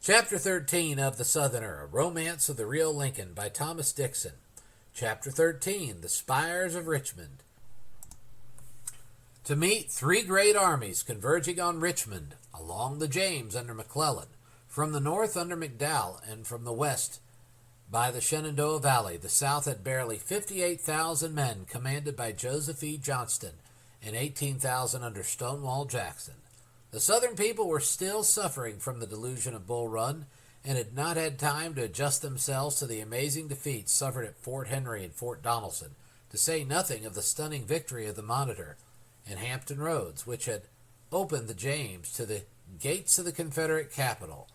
Chapter 13 of The Southerner, A Romance of the Real Lincoln by Thomas Dixon. Chapter 13, The Spires of Richmond. To meet three great armies converging on Richmond, along the James under McClellan, from the north under McDowell, and from the west by the Shenandoah Valley, the South had barely 58,000 men commanded by Joseph E. Johnston and 18,000 under Stonewall Jackson. The Southern people were still suffering from the delusion of Bull Run and had not had time to adjust themselves to the amazing defeats suffered at Fort Henry and Fort Donelson, to say nothing of the stunning victory of the Monitor and Hampton Roads, which had opened the James to the gates of the Confederate capital.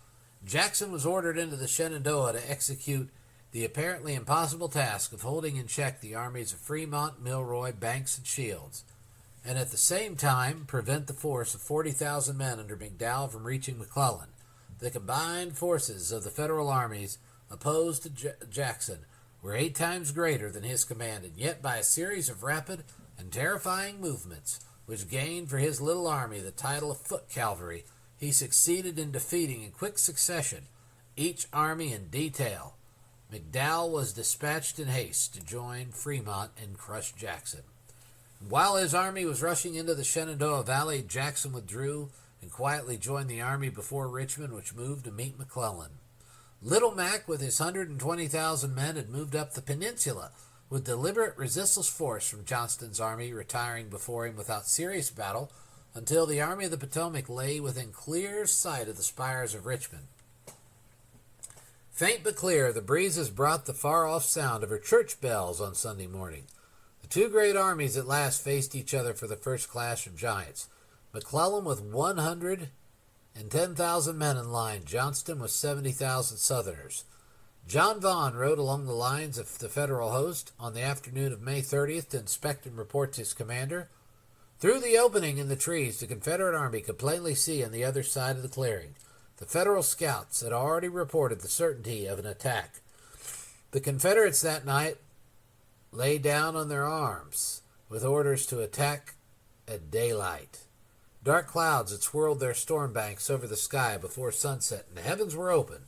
Jackson was ordered into the Shenandoah to execute the apparently impossible task of holding in check the armies of Fremont, Milroy, Banks, and Shields, and at the same time prevent the force of 40,000 men under McDowell from reaching McClellan. The combined forces of the Federal armies opposed to Jackson were 8 times greater than his command, and yet by a series of rapid and terrifying movements, which gained for his little army the title of foot cavalry, he succeeded in defeating in quick succession each army in detail. McDowell was dispatched in haste to join Fremont and crush Jackson. While his army was rushing into the Shenandoah Valley, Jackson withdrew and quietly joined the army before Richmond, which moved to meet McClellan. Little Mac, with his 120,000 men, had moved up the peninsula with deliberate resistless force from Johnston's army, retiring before him without serious battle until the Army of the Potomac lay within clear sight of the spires of Richmond. Faint but clear, the breezes brought the far-off sound of her church bells on Sunday morning. The two great armies at last faced each other for the first clash of giants. McClellan with 110,000 men in line, Johnston with 70,000 Southerners. John Vaughan rode along the lines of the Federal host on the afternoon of May 30th to inspect and report to his commander. Through the opening in the trees, the Confederate army could plainly see on the other side of the clearing. The Federal scouts had already reported the certainty of an attack. The Confederates that night lay down on their arms with orders to attack at daylight. Dark clouds had swirled their storm banks over the sky before sunset, and the heavens were open.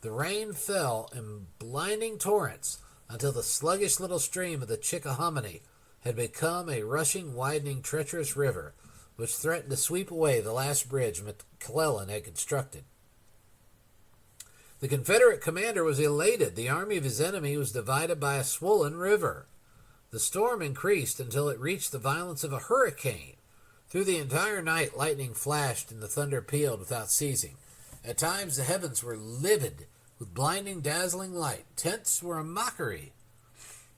The rain fell in blinding torrents until the sluggish little stream of the Chickahominy had become a rushing, widening, treacherous river, which threatened to sweep away the last bridge McClellan had constructed. The Confederate commander was elated. The army of his enemy was divided by a swollen river. The storm increased until it reached the violence of a hurricane. Through the entire night, lightning flashed and the thunder pealed without ceasing. At times, the heavens were livid with blinding, dazzling light. Tents were a mockery.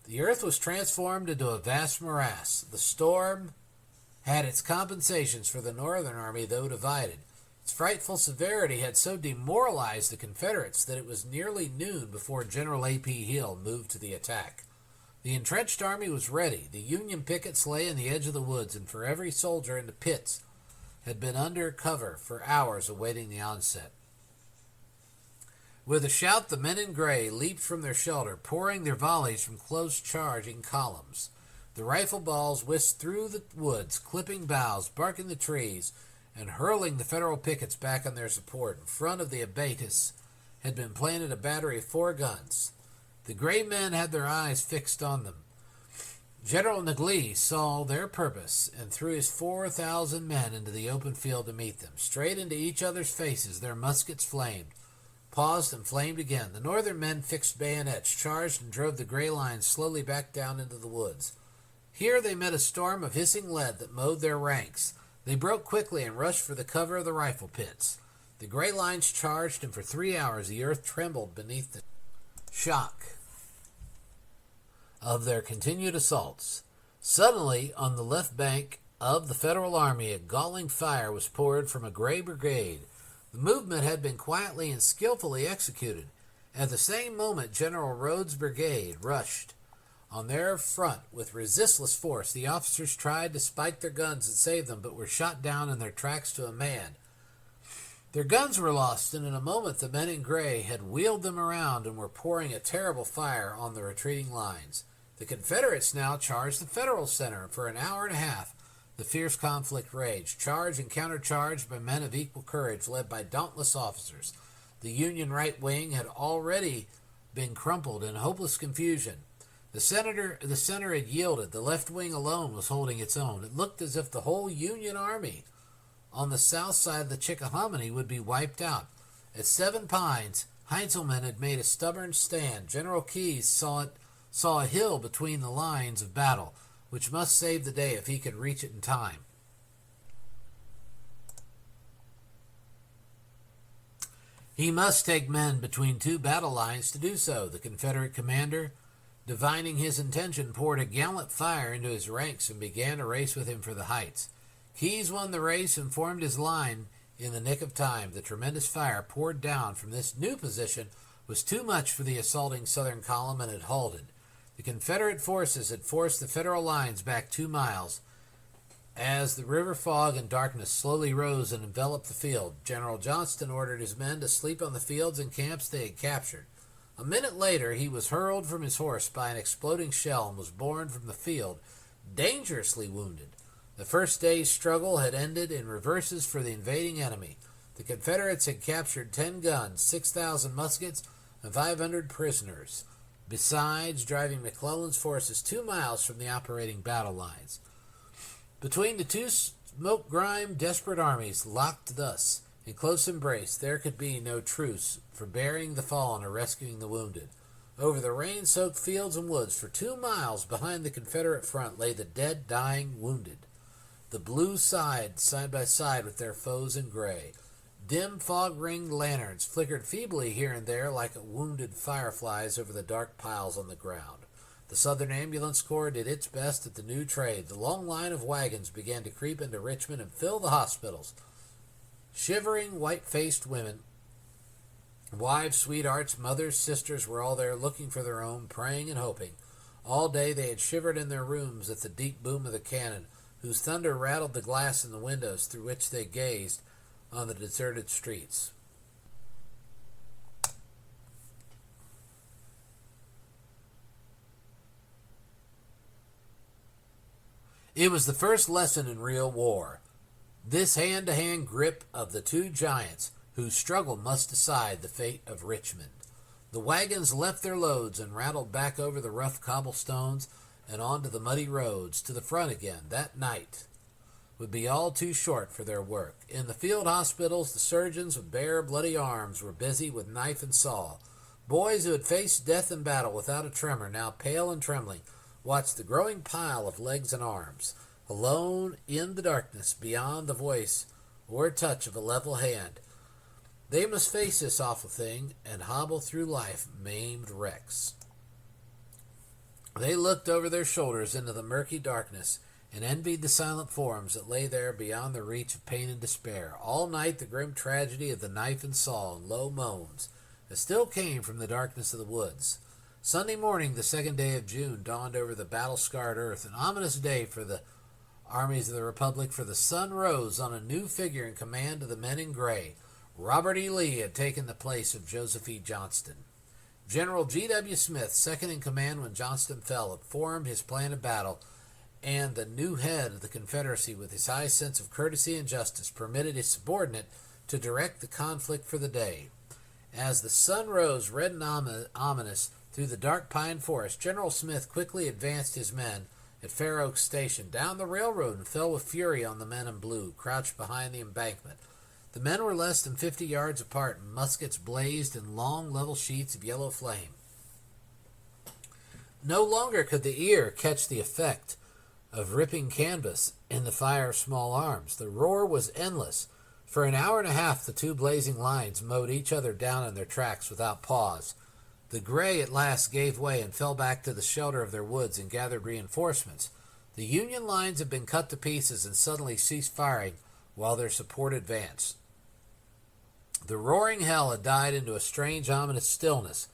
The earth was transformed into a vast morass. The storm had its compensations for the Northern army, though divided. Its frightful severity had so demoralized the Confederates that it was nearly noon before General A.P. Hill moved to the attack. The entrenched army was ready. The Union pickets lay in the edge of the woods, and for every soldier in the pits had been under cover for hours awaiting the onset. With a shout, the men in gray leaped from their shelter, pouring their volleys from close charging columns. The rifle balls whisked through the woods, clipping boughs, barking the trees, and hurling the Federal pickets back on their support. In front of the abatis had been planted a battery of 4 guns. The gray men had their eyes fixed on them. General Neglee saw their purpose and threw his 4,000 men into the open field to meet them. Straight into each other's faces their muskets flamed, paused, and flamed again. The Northern men fixed bayonets, charged, and drove the gray lines slowly back down into the woods. Here they met a storm of hissing lead that mowed their ranks. They broke quickly and rushed for the cover of the rifle pits. The gray lines charged, and for 3 hours the earth trembled beneath the shock of their continued assaults. Suddenly, on the left bank of the Federal army, a galling fire was poured from a gray brigade. The movement had been quietly and skillfully executed. At the same moment, General Rhodes' brigade rushed on their front with resistless force. The officers tried to spike their guns and save them, but were shot down in their tracks to a man. Their guns were lost, and in a moment the men in gray had wheeled them around and were pouring a terrible fire on the retreating lines. The Confederates now charged the Federal center, and for an hour and a half the fierce conflict raged, charged and countercharged by men of equal courage led by dauntless officers. The Union right wing had already been crumpled in hopeless confusion. The center had yielded. The left wing alone was holding its own. It looked as if the whole Union army on the south side of the Chickahominy would be wiped out. At Seven Pines, Heintzelman had made a stubborn stand. General Keyes saw a hill between the lines of battle, which must save the day if he could reach it in time. He must take men between two battle lines to do so. The Confederate commander, divining his intention, poured a gallant fire into his ranks and began a race with him for the heights. Keyes won the race and formed his line in the nick of time. The tremendous fire poured down from this new position was too much for the assaulting Southern column and had halted. The Confederate forces had forced the Federal lines back 2 miles. As the river fog and darkness slowly rose and enveloped the field, General Johnston ordered his men to sleep on the fields and camps they had captured. A minute later, he was hurled from his horse by an exploding shell and was borne from the field, dangerously wounded. The first day's struggle had ended in reverses for the invading enemy. The Confederates had captured 10 guns, 6,000 muskets, and 500 prisoners, besides driving McClellan's forces 2 miles from the operating battle lines. Between the two smoke-grimed, desperate armies locked thus in close embrace, there could be no truce for burying the fallen or rescuing the wounded. Over the rain-soaked fields and woods for 2 miles behind the Confederate front lay the dead, dying, wounded. The blue side by side with their foes in gray. Dim fog-ringed lanterns flickered feebly here and there like wounded fireflies over the dark piles on the ground. The Southern Ambulance Corps did its best at the new trade. The long line of wagons began to creep into Richmond and fill the hospitals. Shivering, white-faced women, wives, sweethearts, mothers, sisters were all there looking for their own, praying and hoping. All day they had shivered in their rooms at the deep boom of the cannon, whose thunder rattled the glass in the windows through which they gazed on the deserted streets. It was the first lesson in real war. This hand-to-hand grip of the two giants whose struggle must decide the fate of Richmond. The wagons left their loads and rattled back over the rough cobblestones and onto the muddy roads to the front again. That night would be all too short for their work. In the field hospitals, the surgeons with bare, bloody arms were busy with knife and saw. Boys who had faced death in battle without a tremor, now pale and trembling, watched the growing pile of legs and arms, alone in the darkness beyond the voice or touch of a level hand. They must face this awful thing and hobble through life maimed wrecks. They looked over their shoulders into the murky darkness and envied the silent forms that lay there beyond the reach of pain and despair. All night the grim tragedy of the knife and saw and low moans that still came from the darkness of the woods. Sunday morning, the 2nd day of June, dawned over the battle-scarred earth, an ominous day for the armies of the Republic, for the sun rose on a new figure in command of the men in gray. Robert E. Lee had taken the place of Joseph E. Johnston. General G.W. Smith, second in command when Johnston fell, had formed his plan of battle, and the new head of the Confederacy, with his high sense of courtesy and justice, permitted his subordinate to direct the conflict for the day. As the sun rose red and ominous through the dark pine forest, General Smith quickly advanced his men at Fair Oaks Station down the railroad and fell with fury on the men in blue, crouched behind the embankment. The men were less than 50 yards apart, and muskets blazed in long, level sheets of yellow flame. No longer could the ear catch the effect of ripping canvas in the fire of small arms. The roar was endless. For an hour and a half, the two blazing lines mowed each other down in their tracks without pause. The gray at last gave way and fell back to the shelter of their woods and gathered reinforcements. The Union lines had been cut to pieces and suddenly ceased firing while their support advanced. The roaring hell had died into a strange, ominous stillness.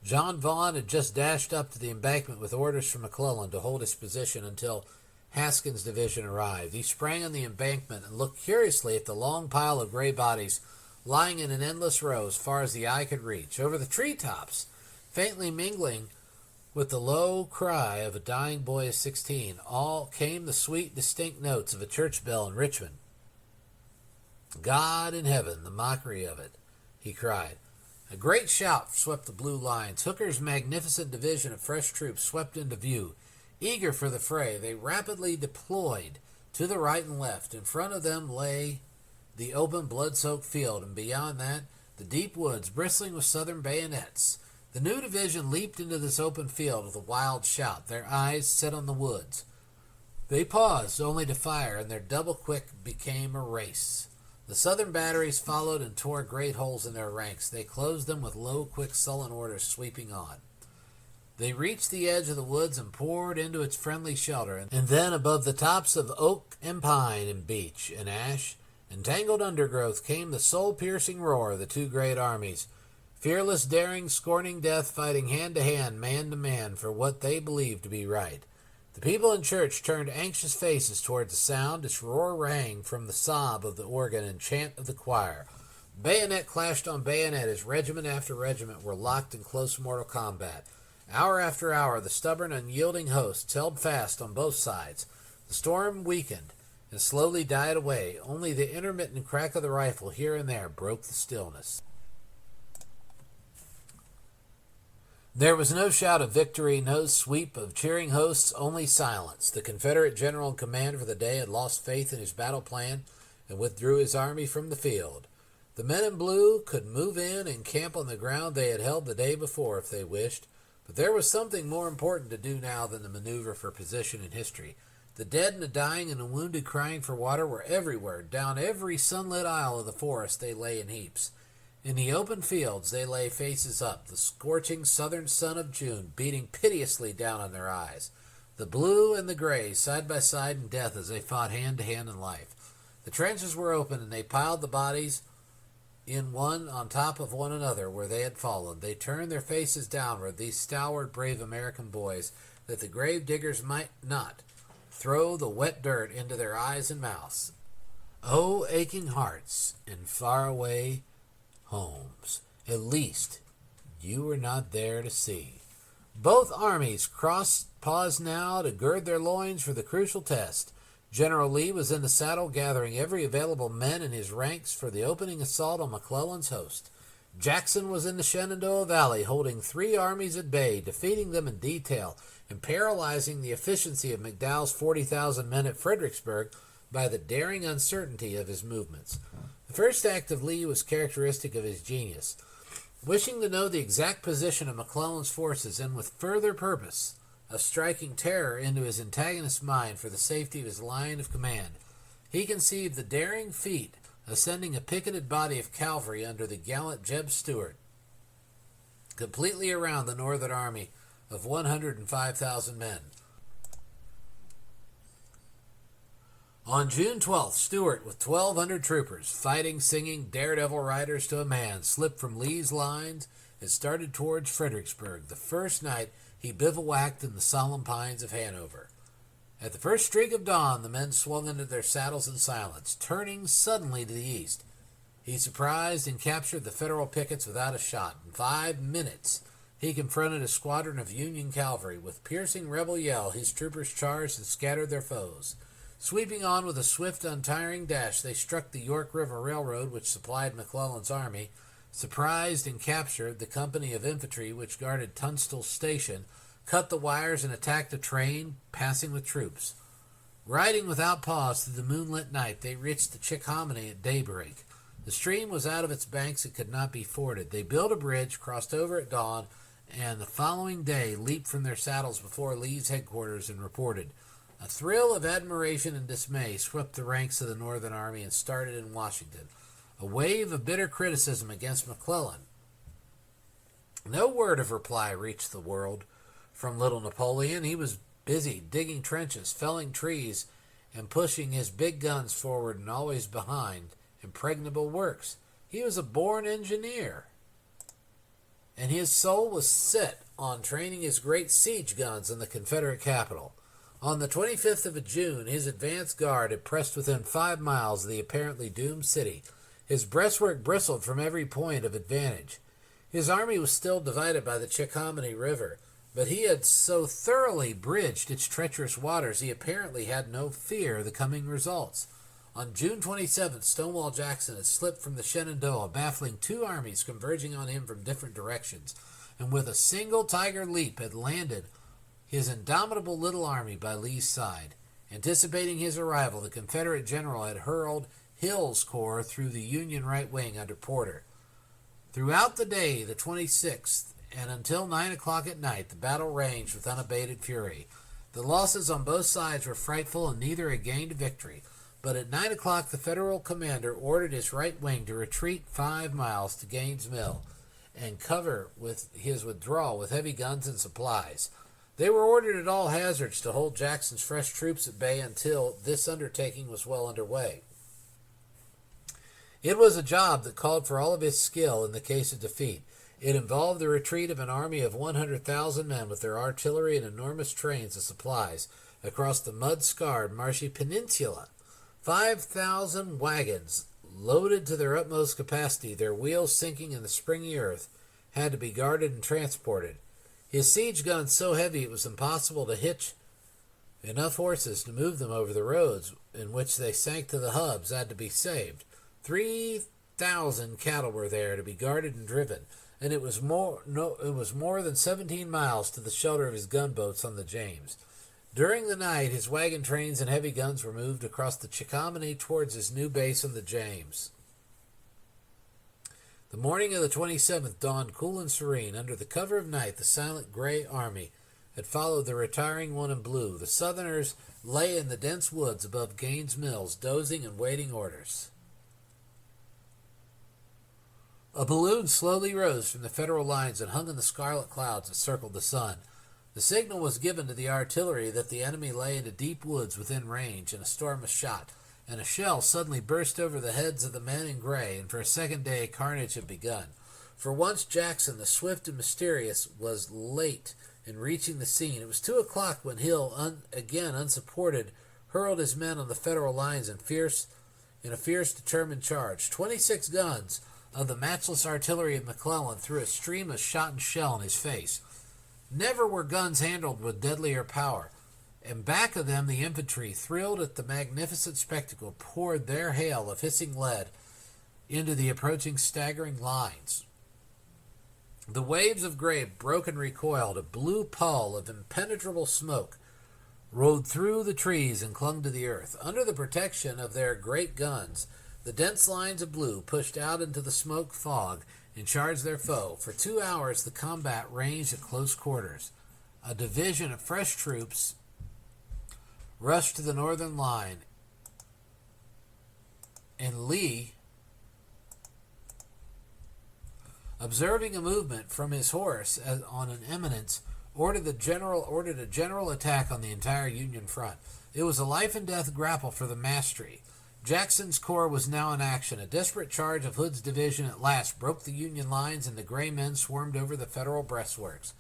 John Vaughn had just dashed up to the embankment with orders from McClellan to hold his position until Haskins' division arrived. He sprang on the embankment and looked curiously at the long pile of gray bodies lying in an endless row as far as the eye could reach. Over the treetops, faintly mingling with the low cry of a dying boy of 16, all came the sweet, distinct notes of a church bell in Richmond. God in heaven, the mockery of it, he cried. A great shout swept the blue lines. Hooker's magnificent division of fresh troops swept into view. Eager for the fray, they rapidly deployed to the right and left. In front of them lay the open, blood-soaked field, and beyond that, the deep woods bristling with Southern bayonets. The new division leaped into this open field with a wild shout, their eyes set on the woods. They paused only to fire, and their double-quick became a race. The Southern batteries followed and tore great holes in their ranks. They closed them with low, quick, sullen orders sweeping on. They reached the edge of the woods and poured into its friendly shelter, and then above the tops of oak and pine and beech and ash and tangled undergrowth came the soul-piercing roar of the two great armies, fearless, daring, scorning death, fighting hand-to-hand, man-to-man for what they believed to be right. The people in church turned anxious faces toward the sound. Its roar rang from the sob of the organ and chant of the choir. Bayonet clashed on bayonet as regiment after regiment were locked in close mortal combat. Hour after hour, the stubborn, unyielding hosts held fast on both sides. The storm weakened and slowly died away. Only the intermittent crack of the rifle here and there broke the stillness. There was no shout of victory, no sweep of cheering hosts, only silence. The Confederate general in command for the day had lost faith in his battle plan and withdrew his army from the field. The men in blue could move in and camp on the ground they had held the day before if they wished, but there was something more important to do now than the maneuver for position in history. The dead and the dying and the wounded crying for water were everywhere. Down every sunlit aisle of the forest they lay in heaps. In the open fields they lay faces up, the scorching southern sun of June beating piteously down on their eyes. The blue and the gray side by side in death as they fought hand to hand in life. The trenches were open and they piled the bodies in one on top of one another where they had fallen. They turned their faces downward, these stalwart, brave American boys, that the grave diggers might not throw the wet dirt into their eyes and mouths. Oh, aching hearts and faraway homes, at least you were not there to see. Both armies paused now to gird their loins for the crucial test. General Lee was in the saddle gathering every available man in his ranks for the opening assault on McClellan's host. Jackson was in the Shenandoah Valley holding 3 armies at bay, defeating them in detail and paralyzing the efficiency of McDowell's 40,000 men at Fredericksburg by the daring uncertainty of his movements. The first act of Lee was characteristic of his genius. Wishing to know the exact position of McClellan's forces and with further purpose of striking terror into his antagonist's mind for the safety of his line of command, he conceived the daring feat of sending a picketed body of cavalry under the gallant Jeb Stuart completely around the Northern army of 105,000 men. On June 12th, Stuart, with 1,200 troopers, fighting, singing, daredevil riders to a man, slipped from Lee's lines and started towards Fredericksburg. The first night, he bivouacked in the solemn pines of Hanover. At the first streak of dawn, the men swung into their saddles in silence. Turning suddenly to the east, he surprised and captured the Federal pickets without a shot. In 5 minutes, he confronted a squadron of Union cavalry. With piercing rebel yell, his troopers charged and scattered their foes. Sweeping on with a swift, untiring dash, they struck the York River Railroad, which supplied McClellan's army, surprised and captured the company of infantry which guarded Tunstall Station, cut the wires and attacked a train passing with troops. Riding without pause through the moonlit night, they reached the Chickahominy at daybreak. The stream was out of its banks and could not be forded. They built a bridge, crossed over at dawn, and the following day leaped from their saddles before Lee's headquarters and reported. A thrill of admiration and dismay swept the ranks of the Northern Army and started in Washington. A wave of bitter criticism against McClellan. No word of reply reached the world from little Napoleon. He was busy digging trenches, felling trees, and pushing his big guns forward and always behind impregnable works. He was a born engineer, and his soul was set on training his great siege guns in the Confederate capital. On the 25th of June, his advance guard had pressed within 5 miles of the apparently doomed city. His breastwork bristled from every point of advantage. His army was still divided by the Chickahominy River, but he had so thoroughly bridged its treacherous waters he apparently had no fear of the coming results. On June 27th, Stonewall Jackson had slipped from the Shenandoah, baffling two armies converging on him from different directions, and with a single tiger leap had landed his indomitable little army by Lee's side. Anticipating his arrival, the Confederate general had hurled Hill's corps through the Union right wing under Porter. Throughout the day, the 26th, and until 9 o'clock at night, the battle raged with unabated fury. The losses on both sides were frightful, and neither had gained a victory. But at 9 o'clock, the Federal commander ordered his right wing to retreat 5 miles to Gaines' Mill and cover with his withdrawal with heavy guns and supplies. They were ordered at all hazards to hold Jackson's fresh troops at bay until this undertaking was well underway. It was a job that called for all of his skill in the case of defeat. It involved the retreat of an army of 100,000 men with their artillery and enormous trains of supplies across the mud-scarred, marshy peninsula. 5,000 wagons, loaded to their utmost capacity, their wheels sinking in the springy earth, had to be guarded and transported. His siege guns so heavy it was impossible to hitch enough horses to move them over the roads in which they sank to the hubs had to be saved. 3,000 cattle were there to be guarded and driven, and it was more than 17 miles to the shelter of his gunboats on the James. During the night, his wagon trains and heavy guns were moved across the Chickahominy towards his new base on the James. The morning of the 27th dawned cool and serene. Under the cover of night, the silent gray army had followed the retiring one in blue. The Southerners lay in the dense woods above Gaines' Mills, dozing and waiting orders. A balloon slowly rose from the Federal lines and hung in the scarlet clouds that circled the sun. The signal was given to the artillery that the enemy lay in the deep woods within range, and a storm of shot, and a shell suddenly burst over the heads of the men in gray, and for a second day carnage had begun. For once Jackson, the swift and mysterious, was late in reaching the scene. It was 2 o'clock when Hill, again unsupported, hurled his men on the Federal lines in a fierce, determined charge. 26 guns of the matchless artillery of McClellan threw a stream of shot and shell in his face. Never were guns handled with deadlier power, and back of them the infantry, thrilled at the magnificent spectacle, poured their hail of hissing lead into the approaching staggering lines. The waves of gray broke and recoiled. A blue pall of impenetrable smoke rode through the trees and clung to the earth. Under the protection of their great guns, the dense lines of blue pushed out into the smoke fog and charged their foe. For 2 hours the combat ranged at close quarters. A division of fresh troops rushed to the northern line, and Lee, observing a movement from his horse on an eminence, ordered a general attack on the entire Union front. It was a life-and-death grapple for the mastery. Jackson's corps was now in action. A desperate charge of Hood's division at last broke the Union lines, and the gray men swarmed over the Federal breastworks.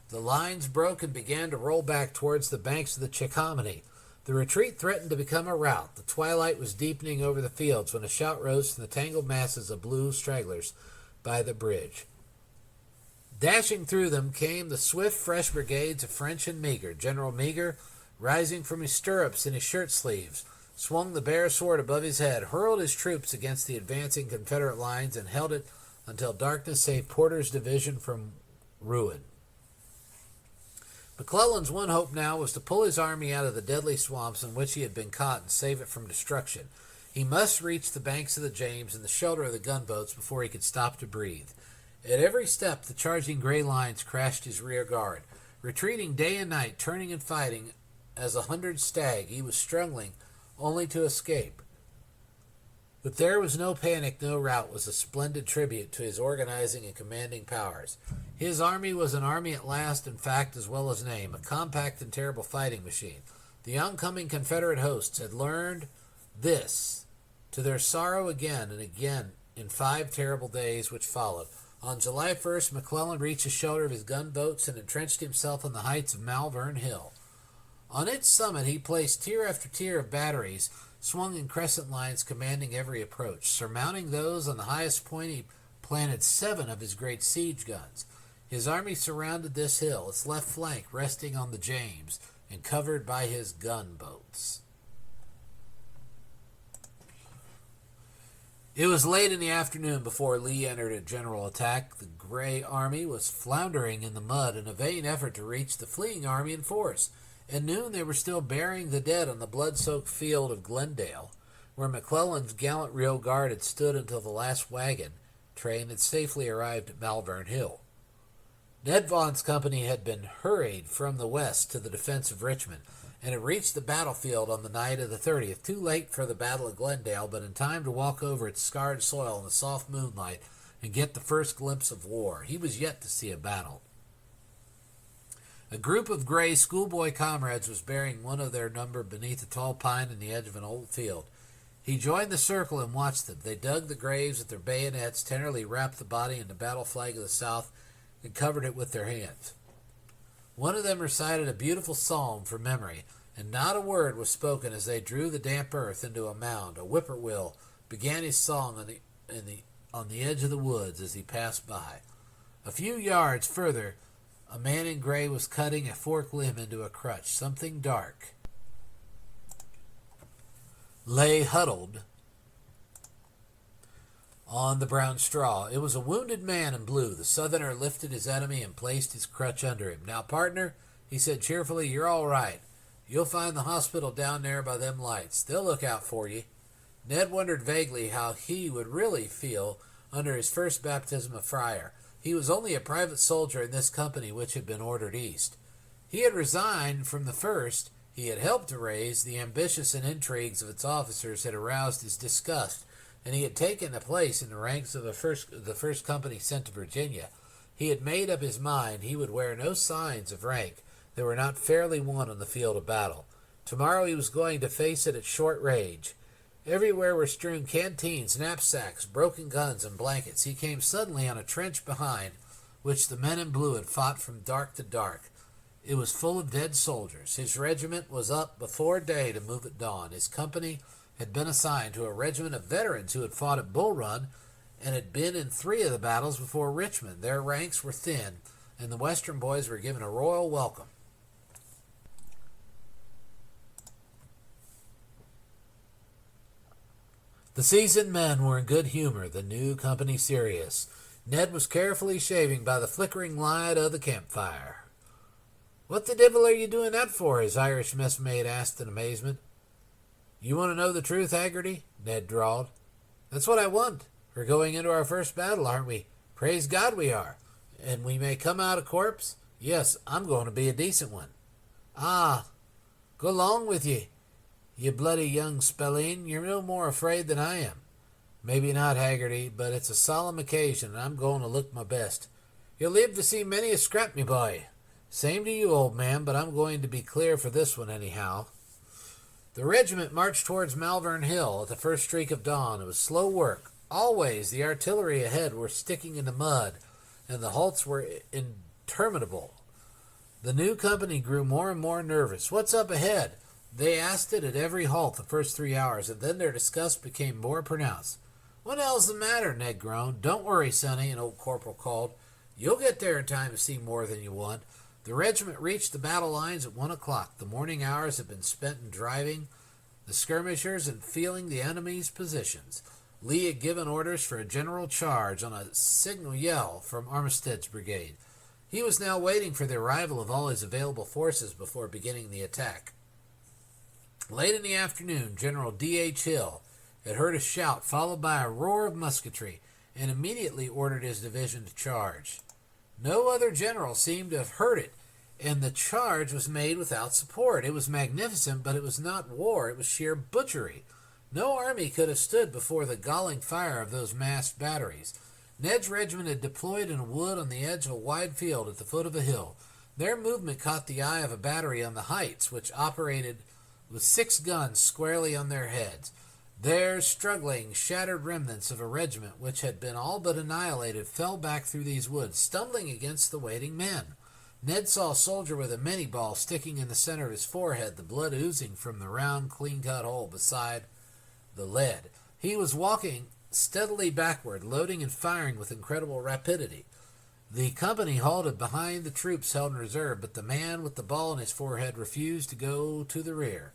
The lines broke and began to roll back towards the banks of the Chickahominy. The retreat threatened to become a rout. The twilight was deepening over the fields when a shout rose from the tangled masses of blue stragglers by the bridge. Dashing through them came the swift, fresh brigades of French and Meagher. General Meagher, rising from his stirrups in his shirt sleeves, swung the bare sword above his head, hurled his troops against the advancing Confederate lines, and held it until darkness saved Porter's division from ruin. McClellan's one hope now was to pull his army out of the deadly swamps in which he had been caught and save it from destruction. He must reach the banks of the James and the shelter of the gunboats before he could stop to breathe. At every step, the charging gray lines crashed his rear guard. Retreating day and night, turning and fighting as a hunted stag, he was struggling only to escape. But there was no panic, no rout, was a splendid tribute to his organizing and commanding powers. His army was an army at last in fact as well as name, a compact and terrible fighting machine. The oncoming Confederate hosts had learned this, to their sorrow again and again in 5 terrible days which followed. On July 1st, McClellan reached the shelter of his gunboats and entrenched himself on the heights of Malvern Hill. On its summit he placed tier after tier of batteries, swung in crescent lines commanding every approach. Surmounting those on the highest point, he planted 7 of his great siege guns. His army surrounded this hill, its left flank resting on the James and covered by his gunboats. It was late in the afternoon before Lee entered a general attack. The Gray Army was floundering in the mud in a vain effort to reach the fleeing army in force. At noon they were still burying the dead on the blood-soaked field of Glendale, where McClellan's gallant rear guard had stood until the last wagon train had safely arrived at Malvern Hill. Ned Vaughan's company had been hurried from the west to the defense of Richmond, and had reached the battlefield on the night of the 30th, too late for the Battle of Glendale, but in time to walk over its scarred soil in the soft moonlight and get the first glimpse of war. He was yet to see a battle. A group of gray schoolboy comrades was burying one of their number beneath a tall pine in the edge of an old field. He joined the circle and watched them. They dug the graves with their bayonets, tenderly wrapped the body in the battle flag of the South, and covered it with their hands. One of them recited a beautiful psalm from memory, and not a word was spoken as they drew the damp earth into a mound. A whippoorwill began his song on the edge of the woods as he passed by. A few yards further, a man in gray was cutting a forked limb into a crutch. Something dark lay huddled on the brown straw. It was a wounded man in blue. The Southerner lifted his enemy and placed his crutch under him. "Now, partner," he said cheerfully, "you're all right. You'll find the hospital down there by them lights. They'll look out for you." Ned wondered vaguely how he would really feel under his first baptism of friar. He was only a private soldier in this company which had been ordered east. He had resigned from the first he had helped to raise. The ambitions and intrigues of its officers had aroused his disgust, and he had taken a place in the ranks of the first company sent to Virginia. He had made up his mind he would wear no signs of rank that were not fairly won on the field of battle. Tomorrow he was going to face it at short range. Everywhere were strewn canteens, knapsacks, broken guns, and blankets. He came suddenly on a trench behind which the men in blue had fought from dark to dark. It was full of dead soldiers. His regiment was up before day to move at dawn. His company had been assigned to a regiment of veterans who had fought at Bull Run and had been in 3 of the battles before Richmond. Their ranks were thin, and the Western boys were given a royal welcome. The seasoned men were in good humor, the new company serious. Ned was carefully shaving by the flickering light of the campfire. "What the devil are you doing that for?" his Irish messmate asked in amazement. "You want to know the truth, Haggerty?" Ned drawled. "That's what I want. We're going into our first battle, aren't we? Praise God we are. And we may come out a corpse? Yes, I'm going to be a decent one." "Ah, go along with ye, you bloody young spalpeen. You're no more afraid than I am." "Maybe not, Haggerty, but it's a solemn occasion, and I'm going to look my best." "You'll live to see many a scrap, me boy." "Same to you, old man, but I'm going to be clear for this one anyhow." The regiment marched towards Malvern Hill at the first streak of dawn. It was slow work. Always the artillery ahead were sticking in the mud, and the halts were interminable. The new company grew more and more nervous. "What's up ahead?" They asked it at every halt the first 3 hours, and then their disgust became more pronounced. "What the hell's the matter?" Ned groaned. "Don't worry, Sonny," an old corporal called. "You'll get there in time to see more than you want." The regiment reached the battle lines at 1 o'clock. The morning hours had been spent in driving the skirmishers and feeling the enemy's positions. Lee had given orders for a general charge on a signal yell from Armistead's brigade. He was now waiting for the arrival of all his available forces before beginning the attack. Late in the afternoon, General D.H. Hill had heard a shout followed by a roar of musketry and immediately ordered his division to charge. No other general seemed to have heard it, and the charge was made without support. It was magnificent, but it was not war. It was sheer butchery. No army could have stood before the galling fire of those massed batteries. Ned's regiment had deployed in a wood on the edge of a wide field at the foot of a hill. Their movement caught the eye of a battery on the heights, which operated with 6 guns squarely on their heads. Their struggling, shattered remnants of a regiment which had been all but annihilated fell back through these woods, stumbling against the waiting men. Ned saw a soldier with a minie ball sticking in the center of his forehead, the blood oozing from the round, clean-cut hole beside the lead. He was walking steadily backward, loading and firing with incredible rapidity. The company halted behind the troops held in reserve, but the man with the ball in his forehead refused to go to the rear.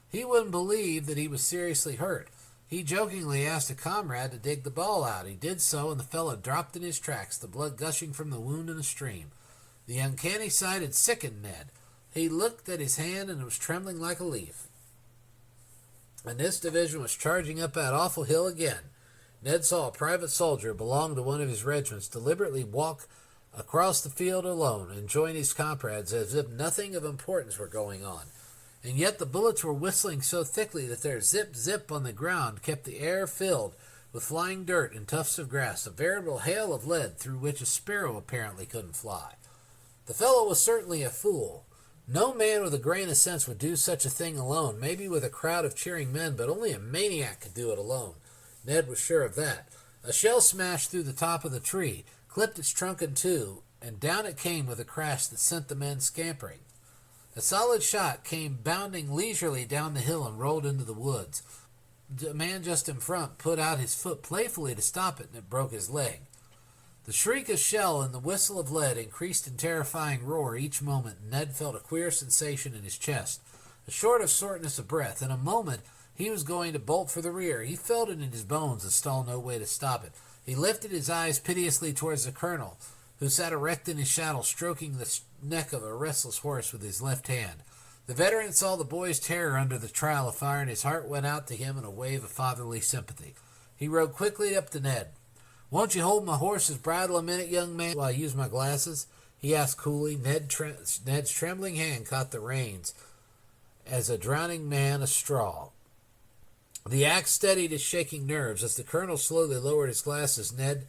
He wouldn't believe that he was seriously hurt. He jokingly asked a comrade to dig the ball out. He did so, and the fellow dropped in his tracks, the blood gushing from the wound in a stream. The uncanny sight had sickened Ned. He looked at his hand, and it was trembling like a leaf. And this division was charging up that awful hill again. Ned saw a private soldier belong to one of his regiments deliberately walk across the field alone and join his comrades as if nothing of importance were going on. And yet the bullets were whistling so thickly that their zip-zip on the ground kept the air filled with flying dirt and tufts of grass, a veritable hail of lead through which a sparrow apparently couldn't fly. The fellow was certainly a fool. No man with a grain of sense would do such a thing alone, maybe with a crowd of cheering men, but only a maniac could do it alone. Ned was sure of that. A shell smashed through the top of the tree, clipped its trunk in two, and down it came with a crash that sent the men scampering. A solid shot came bounding leisurely down the hill and rolled into the woods. The man just in front put out his foot playfully to stop it, and it broke his leg. The shriek of shell and the whistle of lead increased in terrifying roar each moment, and Ned felt a queer sensation in his chest, a sort of shortness of breath. In a moment he was going to bolt for the rear. He felt it in his bones and saw no way to stop it. He lifted his eyes piteously towards the colonel, who sat erect in his saddle, stroking the neck of a restless horse with his left hand. The veteran saw the boy's terror under the trial of fire, and his heart went out to him in a wave of fatherly sympathy. He rode quickly up to Ned. "Won't you hold my horse's bridle a minute, young man, while I use my glasses?" he asked coolly. Ned's trembling hand caught the reins as a drowning man a straw. The axe steadied his shaking nerves. As the colonel slowly lowered his glasses, Ned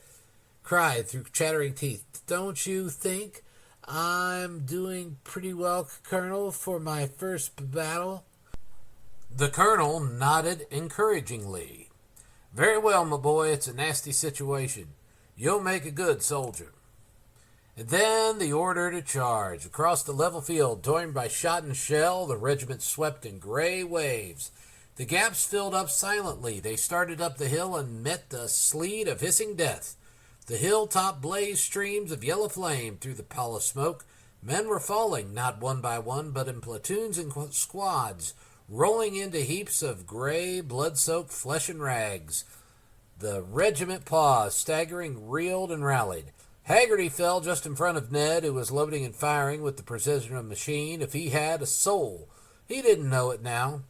cried through chattering teeth, "Don't you think I'm doing pretty well, Colonel, for my first battle?" The colonel nodded encouragingly. "Very well, my boy, it's a nasty situation. You'll make a good soldier." And then the order to charge. Across the level field, torn by shot and shell, the regiment swept in gray waves. The gaps filled up silently. They started up the hill and met the sleet of hissing death. The hilltop blazed streams of yellow flame through the pall of smoke. Men were falling, not one by one, but in platoons and squads, rolling into heaps of gray, blood-soaked flesh and rags. The regiment paused, staggering, reeled, and rallied. Haggerty fell just in front of Ned, who was loading and firing with the precision of a machine. If he had a soul, he didn't know it now.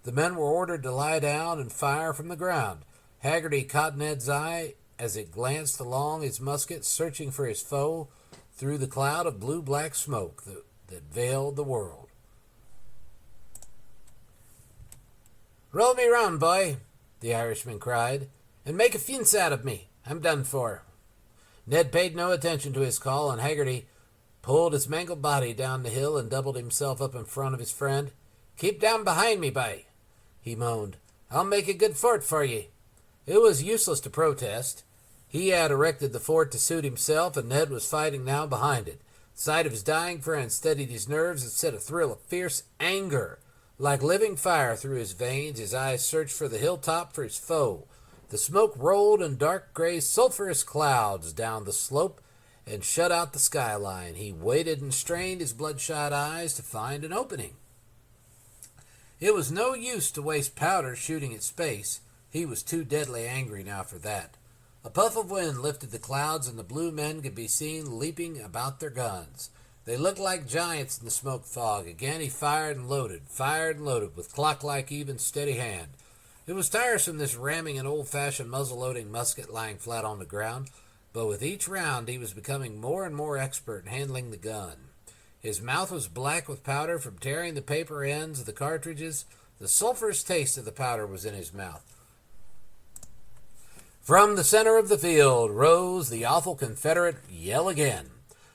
The men were ordered to lie down and fire from the ground. Haggerty caught Ned's eye as it glanced along his musket, searching for his foe through the cloud of blue-black smoke that veiled the world. "Roll me round, boy," the Irishman cried, "and make a fence out of me. I'm done for." Ned paid no attention to his call, and Haggerty pulled his mangled body down the hill and doubled himself up in front of his friend. "Keep down behind me, boy," he moaned. "I'll make a good fort for ye." It was useless to protest. He had erected the fort to suit himself, and Ned was fighting now behind it. The sight of his dying friend steadied his nerves and sent a thrill of fierce anger like living fire through his veins. His eyes searched for the hilltop for his foe. The smoke rolled in dark gray sulphurous clouds down the slope and shut out the skyline. He waited and strained his bloodshot eyes to find an opening. It was no use to waste powder shooting at space. He was too deadly angry now for that. A puff of wind lifted the clouds, and the blue men could be seen leaping about their guns. They looked like giants in the smoke fog. Again he fired and loaded with clock-like, even, steady hand. It was tiresome, this ramming an old-fashioned muzzle-loading musket lying flat on the ground, but with each round he was becoming more and more expert in handling the gun. His mouth was black with powder from tearing the paper ends of the cartridges. The sulphurous taste of the powder was in his mouth. From the center of the field rose the awful Confederate yell again.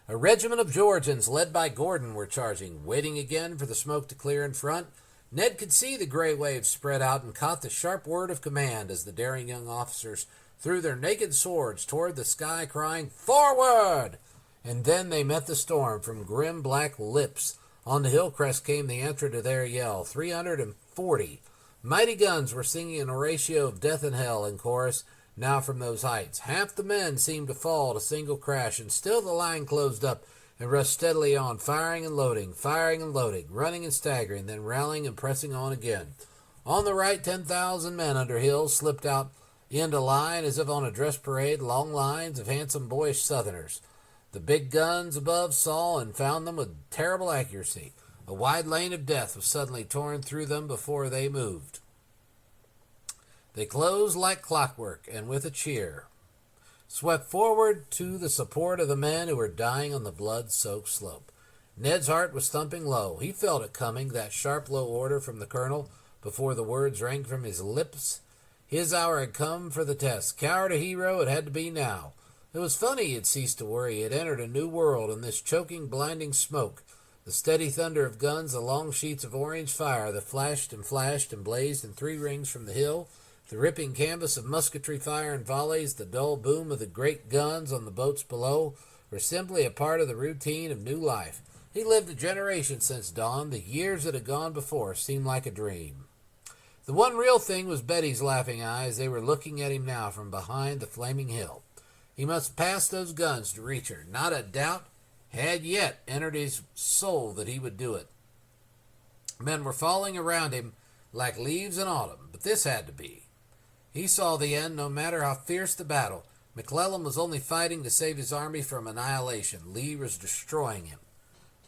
A regiment of Georgians, led by Gordon, were charging, waiting again for the smoke to clear in front. Ned could see the gray waves spread out and caught the sharp word of command as the daring young officers threw their naked swords toward the sky, crying, "Forward!" And then they met the storm from grim black lips. On the hill crest came the answer to their yell. 340 mighty guns were singing an oratio of death and hell in chorus now from those heights. Half the men seemed to fall at a single crash, and still the line closed up and rushed steadily on, firing and loading, running and staggering, then rallying and pressing on again. On the right, 10,000 men under Hill slipped out into line as if on a dress parade, long lines of handsome boyish Southerners. The big guns above saw and found them with terrible accuracy. A wide lane of death was suddenly torn through them before they moved. They closed like clockwork, and with a cheer swept forward to the support of the men who were dying on the blood-soaked slope. Ned's heart was thumping low. He felt it coming, that sharp, low order from the colonel, before the words rang from his lips. His hour had come for the test. Coward or hero, it had to be now. It was funny he had ceased to worry. He had entered a new world, and this choking, blinding smoke, the steady thunder of guns, the long sheets of orange fire that flashed and blazed in 3 rings from the hill, the ripping canvas of musketry fire and volleys, the dull boom of the great guns on the boats below, were simply a part of the routine of new life. He lived a generation since dawn. The years that had gone before seemed like a dream. The one real thing was Betty's laughing eyes. They were looking at him now from behind the flaming hill. He must pass those guns to reach her. Not a doubt had yet entered his soul that he would do it. Men were falling around him like leaves in autumn, but this had to be. He saw the end, no matter how fierce the battle. McClellan was only fighting to save his army from annihilation. Lee was destroying him.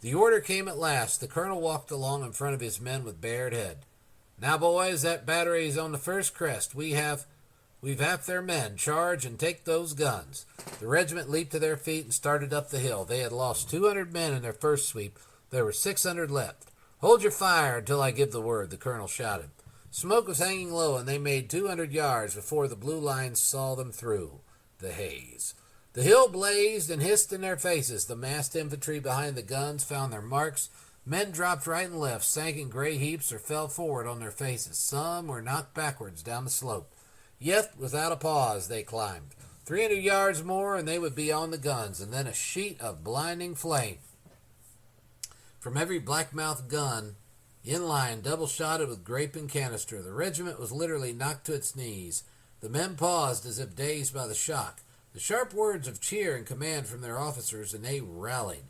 The order came at last. The colonel walked along in front of his men with bared head. Now, boys, that battery is on the first crest. We've half their men. Charge and take those guns. The regiment leaped to their feet and started up the hill. They had lost 200 men in their first sweep. There were 600 left. Hold your fire until I give the word, the colonel shouted. Smoke was hanging low, and they made 200 yards before the blue lines saw them through the haze. The hill blazed and hissed in their faces. The massed infantry behind the guns found their marks. Men dropped right and left, sank in gray heaps, or fell forward on their faces. Some were knocked backwards down the slope. Yet, without a pause, they climbed. 300 yards more, and they would be on the guns, and then a sheet of blinding flame from every black-mouthed gun in line, double-shotted with grape and canister. The regiment was literally knocked to its knees. The men paused as if dazed by the shock. The sharp words of cheer and command from their officers, and they rallied.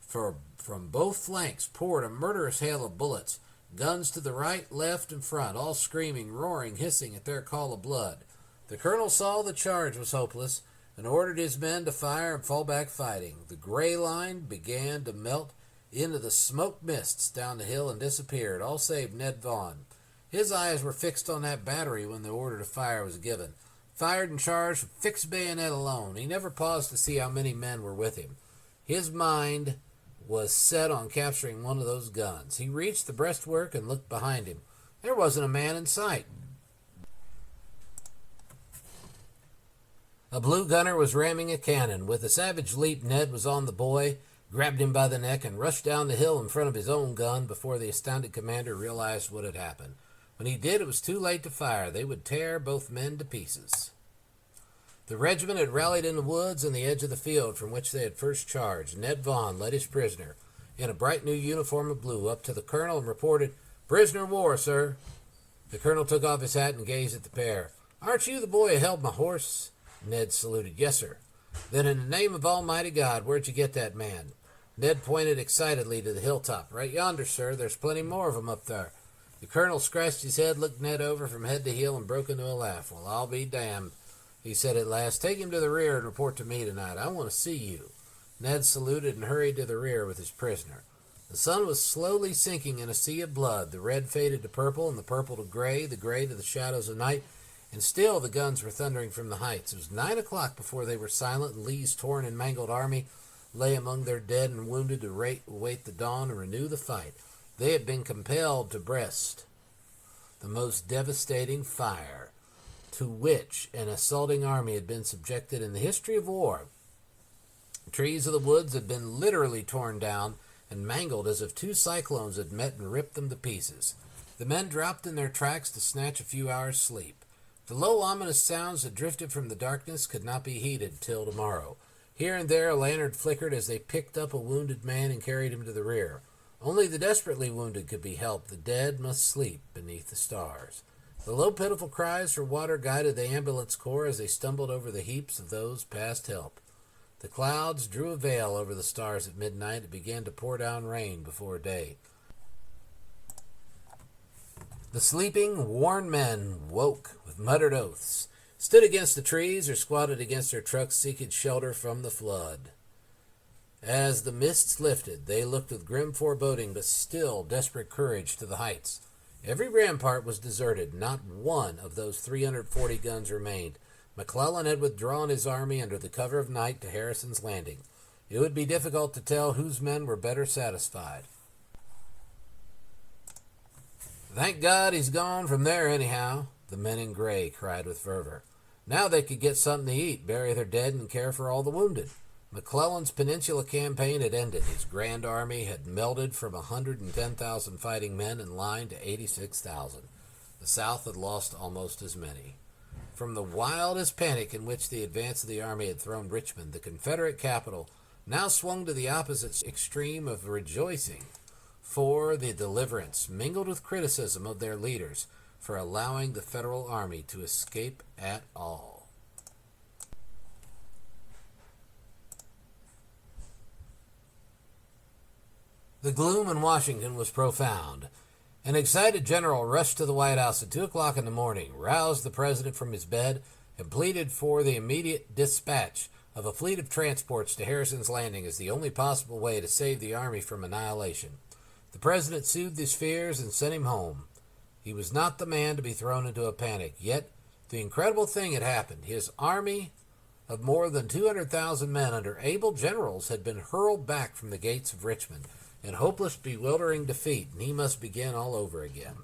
From both flanks poured a murderous hail of bullets. Guns to the right, left, and front, all screaming, roaring, hissing at their call of blood. The colonel saw the charge was hopeless and ordered his men to fire and fall back fighting. The gray line began to melt into the smoke mists down the hill and disappeared, all save Ned Vaughn. His eyes were fixed on that battery when the order to fire was given. Fired and charged with fixed bayonet alone. He never paused to see how many men were with him. His mind was set on capturing one of those guns. He reached the breastwork and looked behind him. There wasn't a man in sight. A blue gunner was ramming a cannon. With a savage leap, Ned was on the boy, grabbed him by the neck, and rushed down the hill in front of his own gun before the astounded commander realized what had happened. When he did, it was too late to fire. They would tear both men to pieces. The regiment had rallied in the woods on the edge of the field from which they had first charged. Ned Vaughn led his prisoner, in a bright new uniform of blue, up to the colonel and reported, "Prisoner of war, sir." The colonel took off his hat and gazed at the pair. "Aren't you the boy who held my horse?" Ned saluted. "Yes, sir." "Then in the name of Almighty God, where'd you get that man?" Ned pointed excitedly to the hilltop. "Right yonder, sir. There's plenty more of 'em up there." The colonel scratched his head, looked Ned over from head to heel, and broke into a laugh. "Well, I'll be damned," he said at last. "Take him to the rear and report to me tonight. I want to see you." Ned saluted and hurried to the rear with his prisoner. The sun was slowly sinking in a sea of blood. The red faded to purple, and the purple to gray to the shadows of night, and still the guns were thundering from the heights. It was 9 o'clock before they were silent, and Lee's torn and mangled army lay among their dead and wounded to await the dawn and renew the fight. They had been compelled to breast the most devastating fire to which an assaulting army had been subjected in the history of war. The trees of the woods had been literally torn down and mangled as if 2 cyclones had met and ripped them to pieces. The men dropped in their tracks to snatch a few hours' sleep. The low, ominous sounds that drifted from the darkness could not be heeded till tomorrow. Here and there a lantern flickered as they picked up a wounded man and carried him to the rear. Only the desperately wounded could be helped. The dead must sleep beneath the stars. The low, pitiful cries for water guided the ambulance corps as they stumbled over the heaps of those past help. The clouds drew a veil over the stars at midnight. It began to pour down rain before day. The sleeping, worn men woke with muttered oaths, stood against the trees, or squatted against their trucks seeking shelter from the flood. As the mists lifted, they looked with grim foreboding but still desperate courage to the heights. Every rampart was deserted. Not one of those 340 guns remained. McClellan had withdrawn his army under the cover of night to Harrison's Landing. It would be difficult to tell whose men were better satisfied. "Thank God he's gone from there anyhow," the men in gray cried with fervor. Now they could get something to eat, bury their dead, and care for all the wounded. McClellan's Peninsula campaign had ended. His grand army had melted from 110,000 fighting men in line to 86,000. The South had lost almost as many. From the wildest panic in which the advance of the army had thrown Richmond, the Confederate capital now swung to the opposite extreme of rejoicing for the deliverance, mingled with criticism of their leaders for allowing the Federal Army to escape at all. The gloom in Washington was profound. An excited general rushed to the White House at 2 o'clock in the morning, roused the president from his bed, and pleaded for the immediate dispatch of a fleet of transports to Harrison's Landing as the only possible way to save the army from annihilation. The president soothed his fears and sent him home. He was not the man to be thrown into a panic, yet the incredible thing had happened. His army of more than 200,000 men under able generals had been hurled back from the gates of Richmond in hopeless, bewildering defeat, and he must begin all over again.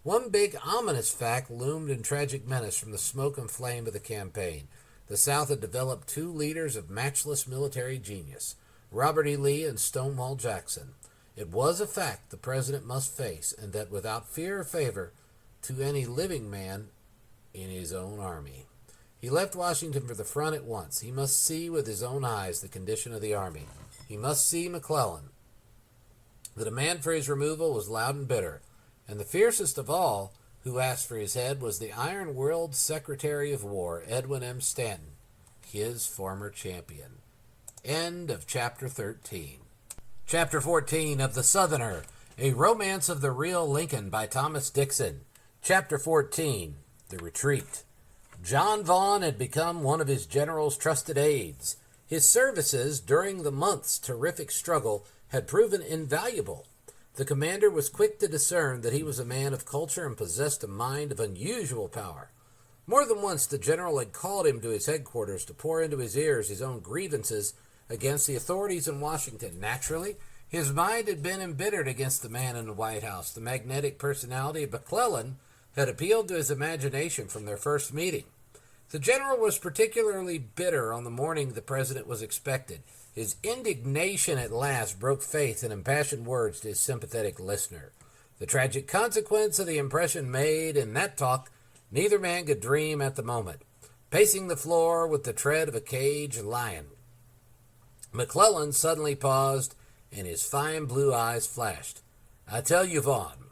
One big, ominous fact loomed in tragic menace from the smoke and flame of the campaign. The South had developed two leaders of matchless military genius, Robert E. Lee and Stonewall Jackson. It was a fact the president must face, and that without fear or favor to any living man in his own army. He left Washington for the front at once. He must see with his own eyes the condition of the army. He must see McClellan. The demand for his removal was loud and bitter, and the fiercest of all who asked for his head was the iron-willed Secretary of War, Edwin M. Stanton, his former champion. End of Chapter 13. Chapter 14 of The Southerner, A Romance of the Real Lincoln by Thomas Dixon. Chapter 14, The Retreat. John Vaughn had become one of his general's trusted aides. His services during the month's terrific struggle had proven invaluable. The commander was quick to discern that he was a man of culture and possessed a mind of unusual power. More than once the general had called him to his headquarters to pour into his ears his own grievances against the authorities in Washington. Naturally, his mind had been embittered against the man in the White House. The magnetic personality of McClellan had appealed to his imagination from their first meeting. The general was particularly bitter on the morning the president was expected. His indignation at last broke faith in impassioned words to his sympathetic listener. The tragic consequence of the impression made in that talk neither man could dream at the moment. Pacing the floor with the tread of a caged lion, McClellan suddenly paused, and his fine blue eyes flashed. "I tell you, Vaughn,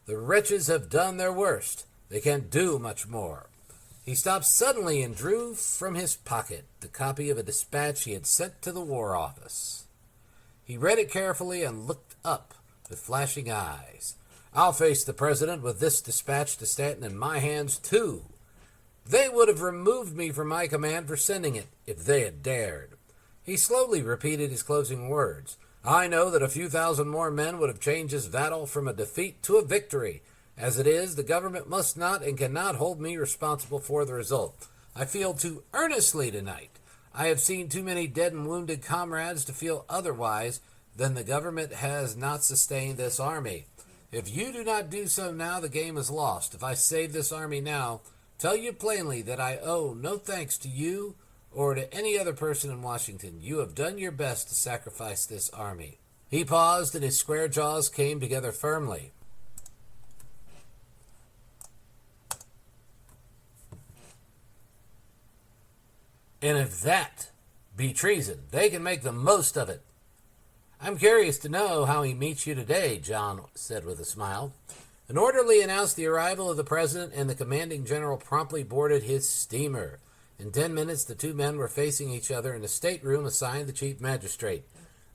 the wretches have done their worst. They can't do much more." He stopped suddenly and drew from his pocket the copy of a dispatch he had sent to the War Office. He read it carefully and looked up with flashing eyes. "I'll face the president with this dispatch to Stanton in my hands, too. They would have removed me from my command for sending it, if they had dared." He slowly repeated his closing words. "I know that a few thousand more men would have changed this battle from a defeat to a victory. As it is, the government must not and cannot hold me responsible for the result. I feel too earnestly tonight. I have seen too many dead and wounded comrades to feel otherwise than the government has not sustained this army. If you do not do so now, the game is lost. If I save this army now, tell you plainly that I owe no thanks to you or to any other person in Washington. You have done your best to sacrifice this army." He paused, and his square jaws came together firmly. "And if that be treason, they can make the most of it." "I'm curious to know how he meets you today," John said with a smile. An orderly announced the arrival of the president, and the commanding general promptly boarded his steamer. In 10 minutes, the two men were facing each other in the stateroom assigned the chief magistrate.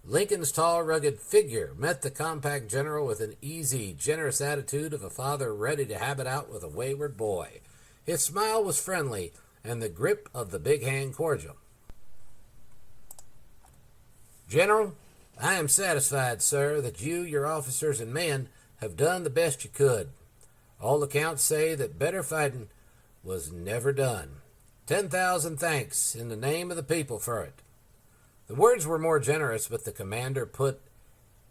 Lincoln's tall, rugged figure met the compact general with an easy, generous attitude of a father ready to have it out with a wayward boy. His smile was friendly, and the grip of the big hand cordial. "General, I am satisfied, sir, that you, your officers, and men have done the best you could. All accounts say that better fighting was never done. 10,000 thanks in the name of the people for it." The words were more generous, but the commander put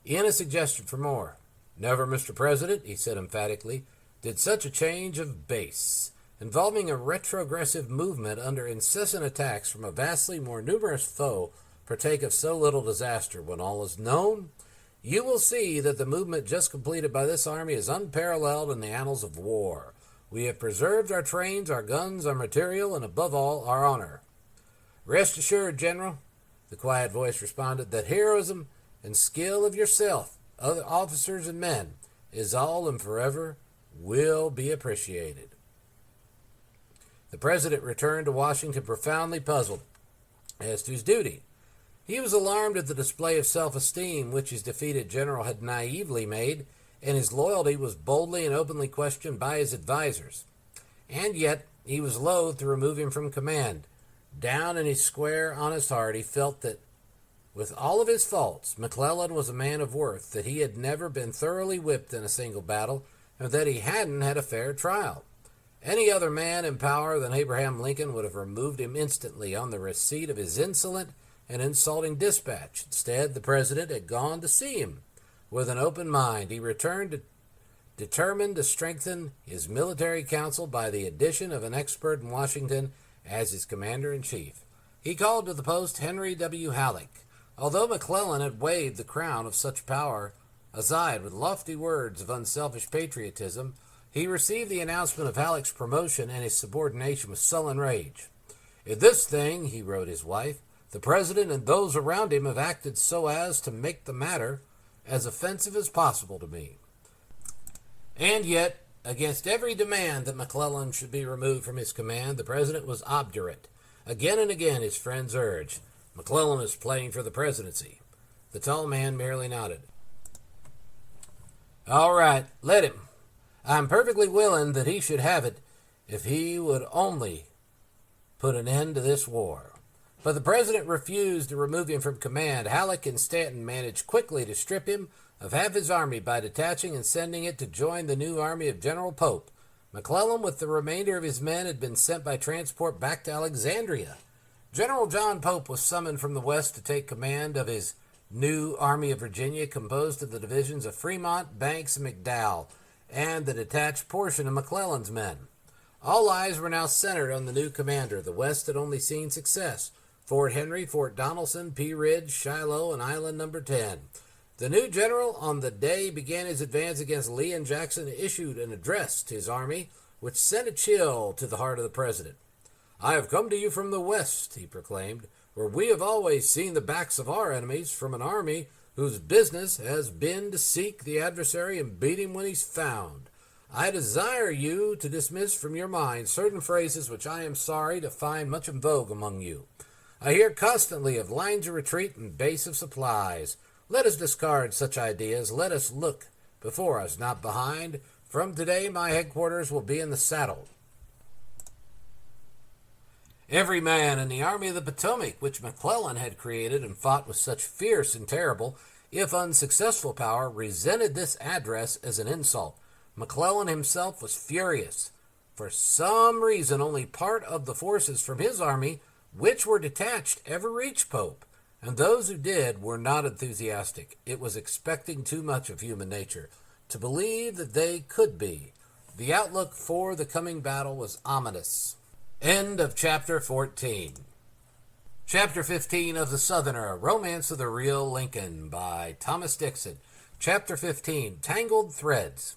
in a suggestion for more. "Never, Mr. President," he said emphatically, "did such a change of base, involving a retrogressive movement under incessant attacks from a vastly more numerous foe, partake of so little disaster. When all is known, you will see that the movement just completed by this army is unparalleled in the annals of war. We have preserved our trains, our guns, our material, and above all, our honor. Rest assured, General," the quiet voice responded, "that heroism and skill of yourself, other officers and men, is all and forever will be appreciated." The president returned to Washington profoundly puzzled as to his duty. He was alarmed at the display of self-esteem which his defeated general had naively made, and his loyalty was boldly and openly questioned by his advisers. And yet he was loath to remove him from command. Down in his square, honest heart, he felt that, with all of his faults, McClellan was a man of worth, that he had never been thoroughly whipped in a single battle, and that he hadn't had a fair trial. Any other man in power than Abraham Lincoln would have removed him instantly on the receipt of his insolent and insulting dispatch. Instead, the president had gone to see him. With an open mind, he returned determined to strengthen his military council by the addition of an expert in Washington as his commander-in-chief. He called to the post Henry W. Halleck. Although McClellan had waved the crown of such power aside with lofty words of unselfish patriotism, he received the announcement of Halleck's promotion and his subordination with sullen rage. "In this thing," he wrote his wife, "the president and those around him have acted so as to make the matter as offensive as possible to me." And yet, against every demand that McClellan should be removed from his command, the president was obdurate. Again and again his friends urged, "McClellan is playing for the presidency." The tall man merely nodded. "All right, let him. I'm perfectly willing that he should have it if he would only put an end to this war." But the president refused to remove him from command. Halleck and Stanton managed quickly to strip him of half his army by detaching and sending it to join the new army of General Pope. McClellan, with the remainder of his men, had been sent by transport back to Alexandria. General John Pope was summoned from the west to take command of his new Army of Virginia, composed of the divisions of Fremont, Banks, and McDowell, and the detached portion of McClellan's men. All eyes were now centered on the new commander. The West had only seen success: Fort Henry, Fort Donelson, Pea Ridge, Shiloh, and Island No. 10. The new general, on the day began his advance against Lee and Jackson, issued an address to his army, which sent a chill to the heart of the president. "I have come to you from the West," he proclaimed, "where we have always seen the backs of our enemies, from an army whose business has been to seek the adversary and beat him when he's found. I desire you to dismiss from your mind certain phrases which I am sorry to find much in vogue among you. I hear constantly of lines of retreat and base of supplies. Let us discard such ideas. Let us look before us, not behind. From today, my headquarters will be in the saddle." Every man in the Army of the Potomac, which McClellan had created and fought with such fierce and terrible, if unsuccessful power, resented this address as an insult. McClellan himself was furious. For some reason, only part of the forces from his army, which were detached, ever reached Pope, and those who did were not enthusiastic. It was expecting too much of human nature to believe that they could be. The outlook for the coming battle was ominous. End of Chapter 14. Chapter 15 of The Southerner, A Romance of the Real Lincoln by Thomas Dixon. Chapter 15, Tangled Threads.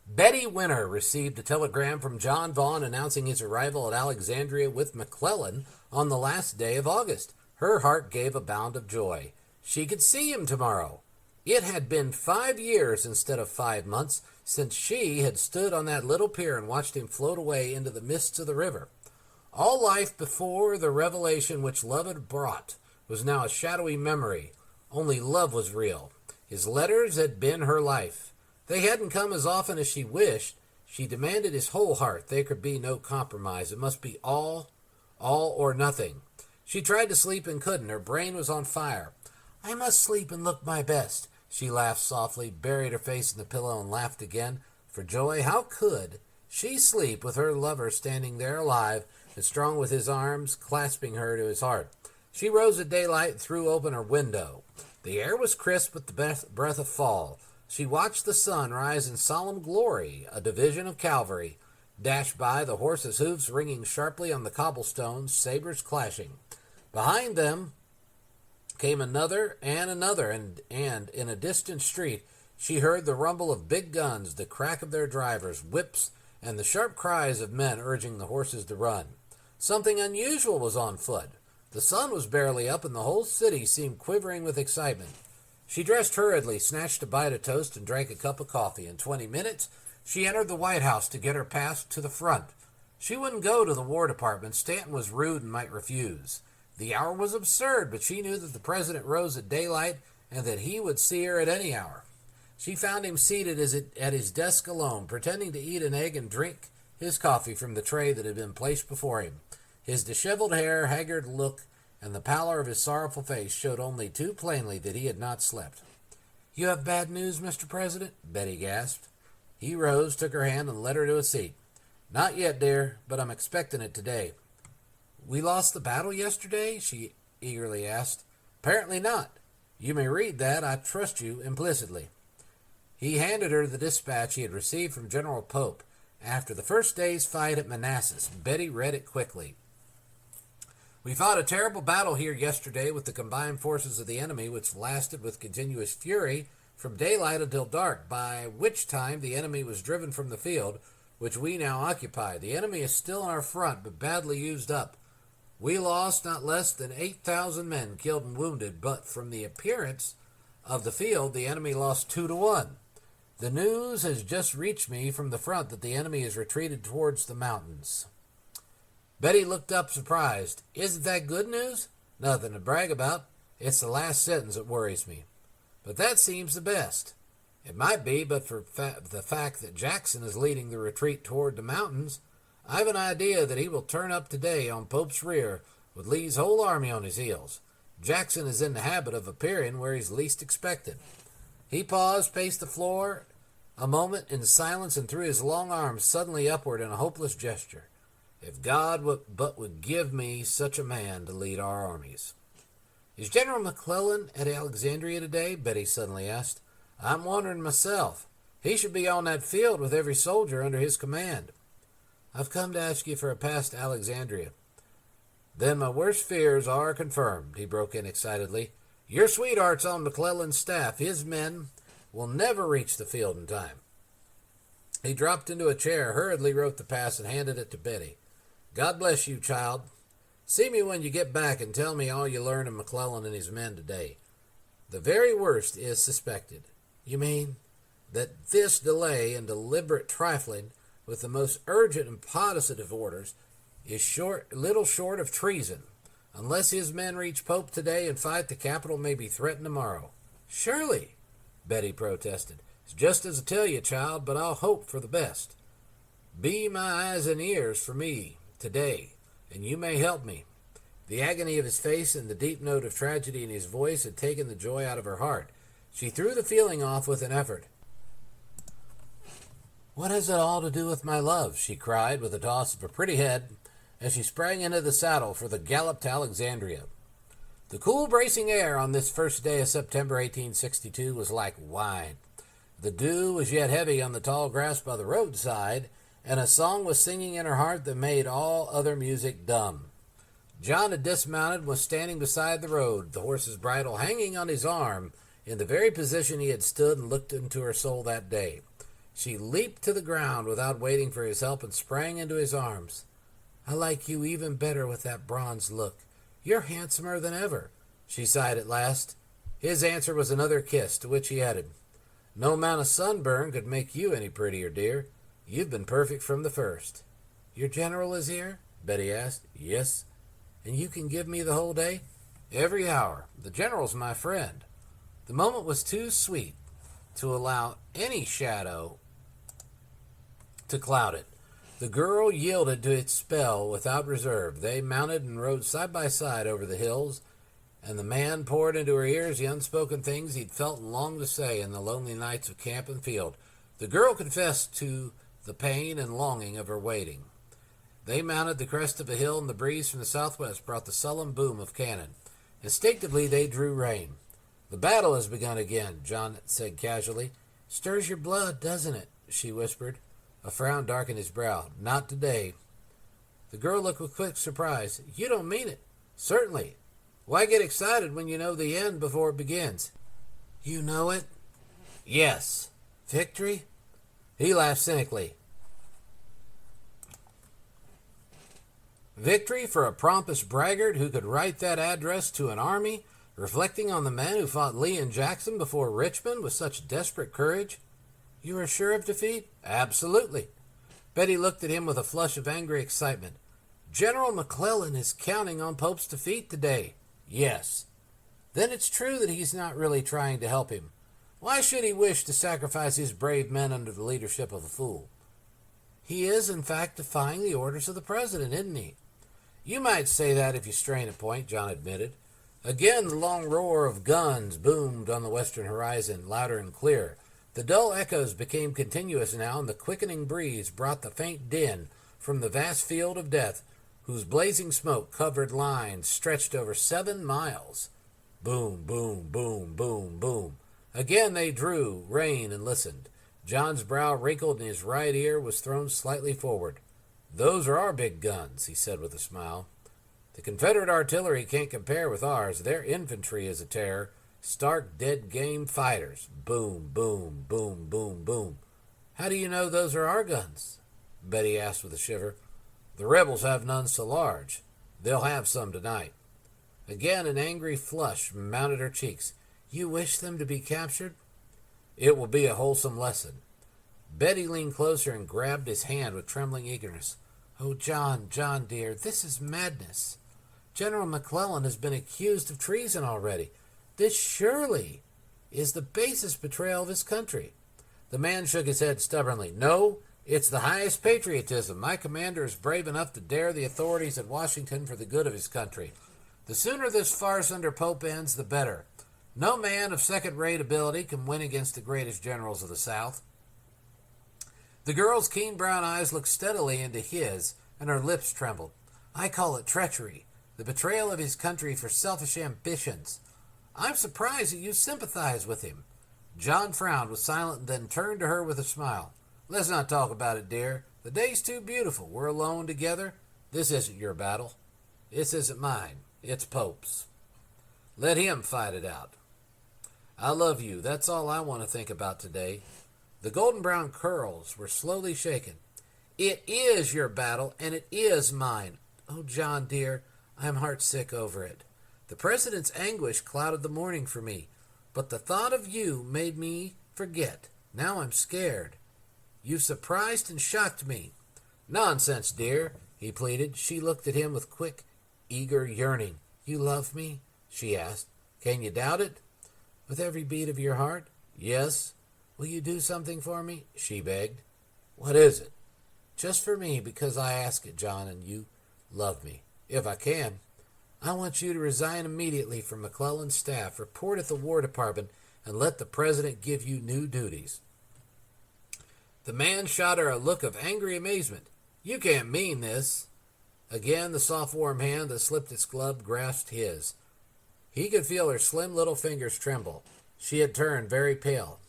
Betty Winter received a telegram from John Vaughan announcing his arrival at Alexandria with McClellan on the last day of August. Her heart gave a bound of joy. She could see him tomorrow. It had been 5 years instead of 5 months since she had stood on that little pier and watched him float away into the mists of the river. All life before the revelation which love had brought was now a shadowy memory. Only love was real. His letters had been her life. They hadn't come as often as she wished. She demanded his whole heart. There could be no compromise. It must be all or nothing. She tried to sleep and couldn't. Her brain was on fire. I must sleep and look my best. She laughed softly, buried her face in the pillow, and laughed again. For joy, how could she sleep with her lover standing there alive and strong with his arms clasping her to his heart? She rose at daylight and threw open her window. The air was crisp with the breath of fall. She watched the sun rise in solemn glory. A division of cavalry dashed by, the horses' hoofs ringing sharply on the cobblestones, sabers clashing. Behind them came another, and in a distant street she heard the rumble of big guns, the crack of their drivers' whips, and the sharp cries of men urging the horses to run. Something unusual was on foot. The sun was barely up, and the whole city seemed quivering with excitement. She dressed hurriedly, snatched a bite of toast, and drank a cup of coffee. In 20 minutes, she entered the White House to get her pass to the front. She wouldn't go to the War Department. Stanton was rude and might refuse. The hour was absurd, but she knew that the president rose at daylight and that he would see her at any hour. She found him seated at his desk alone, pretending to eat an egg and drink his coffee from the tray that had been placed before him. His disheveled hair, haggard look, and the pallor of his sorrowful face showed only too plainly that he had not slept. You have bad news, Mr. President? Betty gasped. He rose, took her hand, and led her to a seat. Not yet, dear, but I'm expecting it today. We lost the battle yesterday? She eagerly asked. Apparently not. You may read that. I trust you implicitly. He handed her the dispatch he had received from General Pope after the first day's fight at Manassas. Betty read it quickly. We fought a terrible battle here yesterday with the combined forces of the enemy, which lasted with continuous fury from daylight until dark, by which time the enemy was driven from the field, which we now occupy. The enemy is still in our front, but badly used up. We lost not less than 8,000 men killed and wounded, but from the appearance of the field, the enemy lost 2-1. The news has just reached me from the front that the enemy has retreated towards the mountains. Betty looked up surprised. Isn't that good news? Nothing to brag about. It's the last sentence that worries me. But that seems the best. It might be, but for the fact that Jackson is leading the retreat toward the mountains, I've an idea that he will turn up today on Pope's rear with Lee's whole army on his heels. Jackson is in the habit of appearing where he's least expected. He paused, paced the floor a moment in silence, and threw his long arms suddenly upward in a hopeless gesture. If God would give me such a man to lead our armies. Is General McClellan at Alexandria today? Betty suddenly asked. I'm wondering myself. He should be on that field with every soldier under his command. I've come to ask you for a pass to Alexandria. Then my worst fears are confirmed, he broke in excitedly. Your sweetheart's on McClellan's staff. His men will never reach the field in time. He dropped into a chair, hurriedly wrote the pass, and handed it to Betty. God bless you, child. See me when you get back and tell me all you learn of McClellan and his men today. The very worst is suspected. You mean that this delay and deliberate trifling with the most urgent and positive orders is little short of treason. Unless his men reach Pope today and fight, the capital may be threatened tomorrow. Surely, Betty protested. It's just as I tell you, child, but I'll hope for the best. Be my eyes and ears for me today, and you may help me. The agony of his face and the deep note of tragedy in his voice had taken the joy out of her heart. She threw the feeling off with an effort. What has it all to do with my love? She cried with a toss of her pretty head as she sprang into the saddle for the gallop to Alexandria. The cool, bracing air on this first day of September 1862 was like wine. The dew was yet heavy on the tall grass by the roadside, and a song was singing in her heart that made all other music dumb. John had dismounted and was standing beside the road, the horse's bridle hanging on his arm, in the very position he had stood and looked into her soul that day. She leaped to the ground without waiting for his help and sprang into his arms. I like you even better with that bronze look. You're handsomer than ever, she sighed at last. His answer was another kiss, to which he added, No amount of sunburn could make you any prettier, dear. You've been perfect from the first. Your general is here? Betty asked. Yes. And you can give me the whole day? Every hour. The general's my friend. The moment was too sweet to allow any shadow to cloud it. The girl yielded to its spell without reserve. They mounted and rode side by side over the hills, and the man poured into her ears the unspoken things he'd felt and longed to say in the lonely nights of camp and field. The girl confessed to the pain and longing of her waiting. They mounted the crest of a hill, and the breeze from the southwest brought the sullen boom of cannon. Instinctively they drew rein. "The battle has begun again," John said casually. "Stirs your blood, doesn't it?" she whispered. A frown darkened his brow. "Not today." The girl looked with quick surprise. "You don't mean it." "Certainly. Why get excited when you know the end before it begins?" "You know it?" "Yes." "Victory?" He laughed cynically. "Victory for a pompous braggart who could write that address to an army, reflecting on the men who fought Lee and Jackson before Richmond with such desperate courage?" "You are sure of defeat?" "Absolutely." Betty looked at him with a flush of angry excitement. "General McClellan is counting on Pope's defeat today." "Yes." "Then it's true that he's not really trying to help him. Why should he wish to sacrifice his brave men under the leadership of a fool?" "He is, in fact, defying the orders of the president, isn't he?" "You might say that if you strain a point," John admitted. Again the long roar of guns boomed on the western horizon, louder and clearer. The dull echoes became continuous now, and the quickening breeze brought the faint din from the vast field of death, whose blazing smoke covered lines stretched over 7 miles. Boom, boom, boom, boom, boom. Again they drew rein and listened. John's brow wrinkled and his right ear was thrown slightly forward. "Those are our big guns," he said with a smile. "The Confederate artillery can't compare with ours. Their infantry is a terror. Stark, dead-game fighters. Boom, boom, boom, boom, boom." "How do you know those are our guns?" Betty asked with a shiver. "The rebels have none so large. They'll have some tonight." Again an angry flush mounted her cheeks. "You wish them to be captured?" "It will be a wholesome lesson." Betty leaned closer and grabbed his hand with trembling eagerness. "Oh, John, John, dear, this is madness. General McClellan has been accused of treason already. This surely is the basest betrayal of his country." The man shook his head stubbornly. "No, it's the highest patriotism. My commander is brave enough to dare the authorities at Washington for the good of his country. The sooner this farce under Pope ends, the better. No man of second-rate ability can win against the greatest generals of the South." The girl's keen brown eyes looked steadily into his, and her lips trembled. "I call it treachery, the betrayal of his country for selfish ambitions. I'm surprised that you sympathize with him." John frowned, was silent, and then turned to her with a smile. "Let's not talk about it, dear. The day's too beautiful. We're alone together. This isn't your battle. This isn't mine. It's Pope's. Let him fight it out. I love you. That's all I want to think about today." The golden brown curls were slowly shaken. "It is your battle, and it is mine. Oh, John, dear, I'm heartsick over it. The president's anguish clouded the morning for me, but the thought of you made me forget. Now I'm scared. You've surprised and shocked me." "Nonsense, dear," he pleaded. She looked at him with quick, eager yearning. "You love me?" she asked. "Can you doubt it?" "With every beat of your heart?" "Yes." "Will you do something for me?" she begged. "What is it?" "Just for me, because I ask it, John, and you love me." "If I can." "I want you to resign immediately from McClellan's staff, report at the War Department, and let the president give you new duties." The man shot her a look of angry amazement. "You can't mean this." Again the soft warm hand that slipped its glove grasped his. He could feel her slim little fingers tremble. She had turned very pale.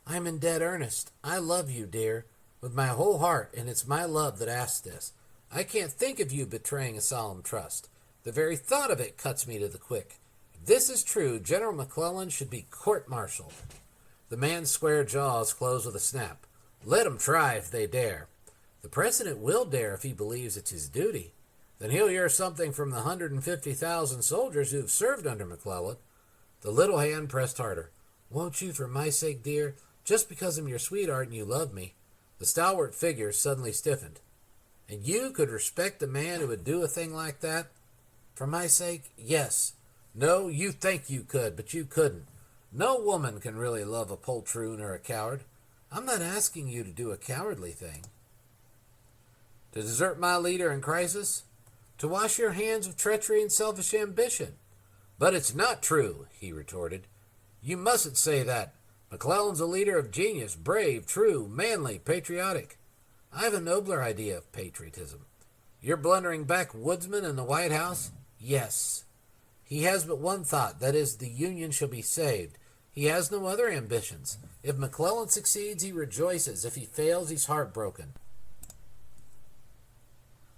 "I'm in dead earnest. I love you, dear, with my whole heart, and it's my love that asks this. I can't think of you betraying a solemn trust. The very thought of it cuts me to the quick. If this is true, General McClellan should be court-martialed." The man's square jaws closed with a snap. "Let 'em try if they dare." "The president will dare if he believes it's his duty. Then he'll hear something from the 150,000 soldiers who have served under McClellan." The little hand pressed harder. "Won't you, for my sake, dear? Just because I'm your sweetheart and you love me." The stalwart figure suddenly stiffened. "And you could respect a man who would do a thing like that?" "For my sake, yes." "No, you think you could, but you couldn't. No woman can really love a poltroon or a coward. I'm not asking you to do a cowardly thing. To desert my leader in crisis? To wash your hands of treachery and selfish ambition? But it's not true, he retorted. You mustn't say that. McClellan's a leader of genius, brave, true, manly, patriotic. I have a nobler idea of patriotism. Your blundering backwoodsman in the White House? Yes. He has but one thought, that is, the Union shall be saved. He has no other ambitions. If McClellan succeeds, he rejoices. If he fails, he's heartbroken.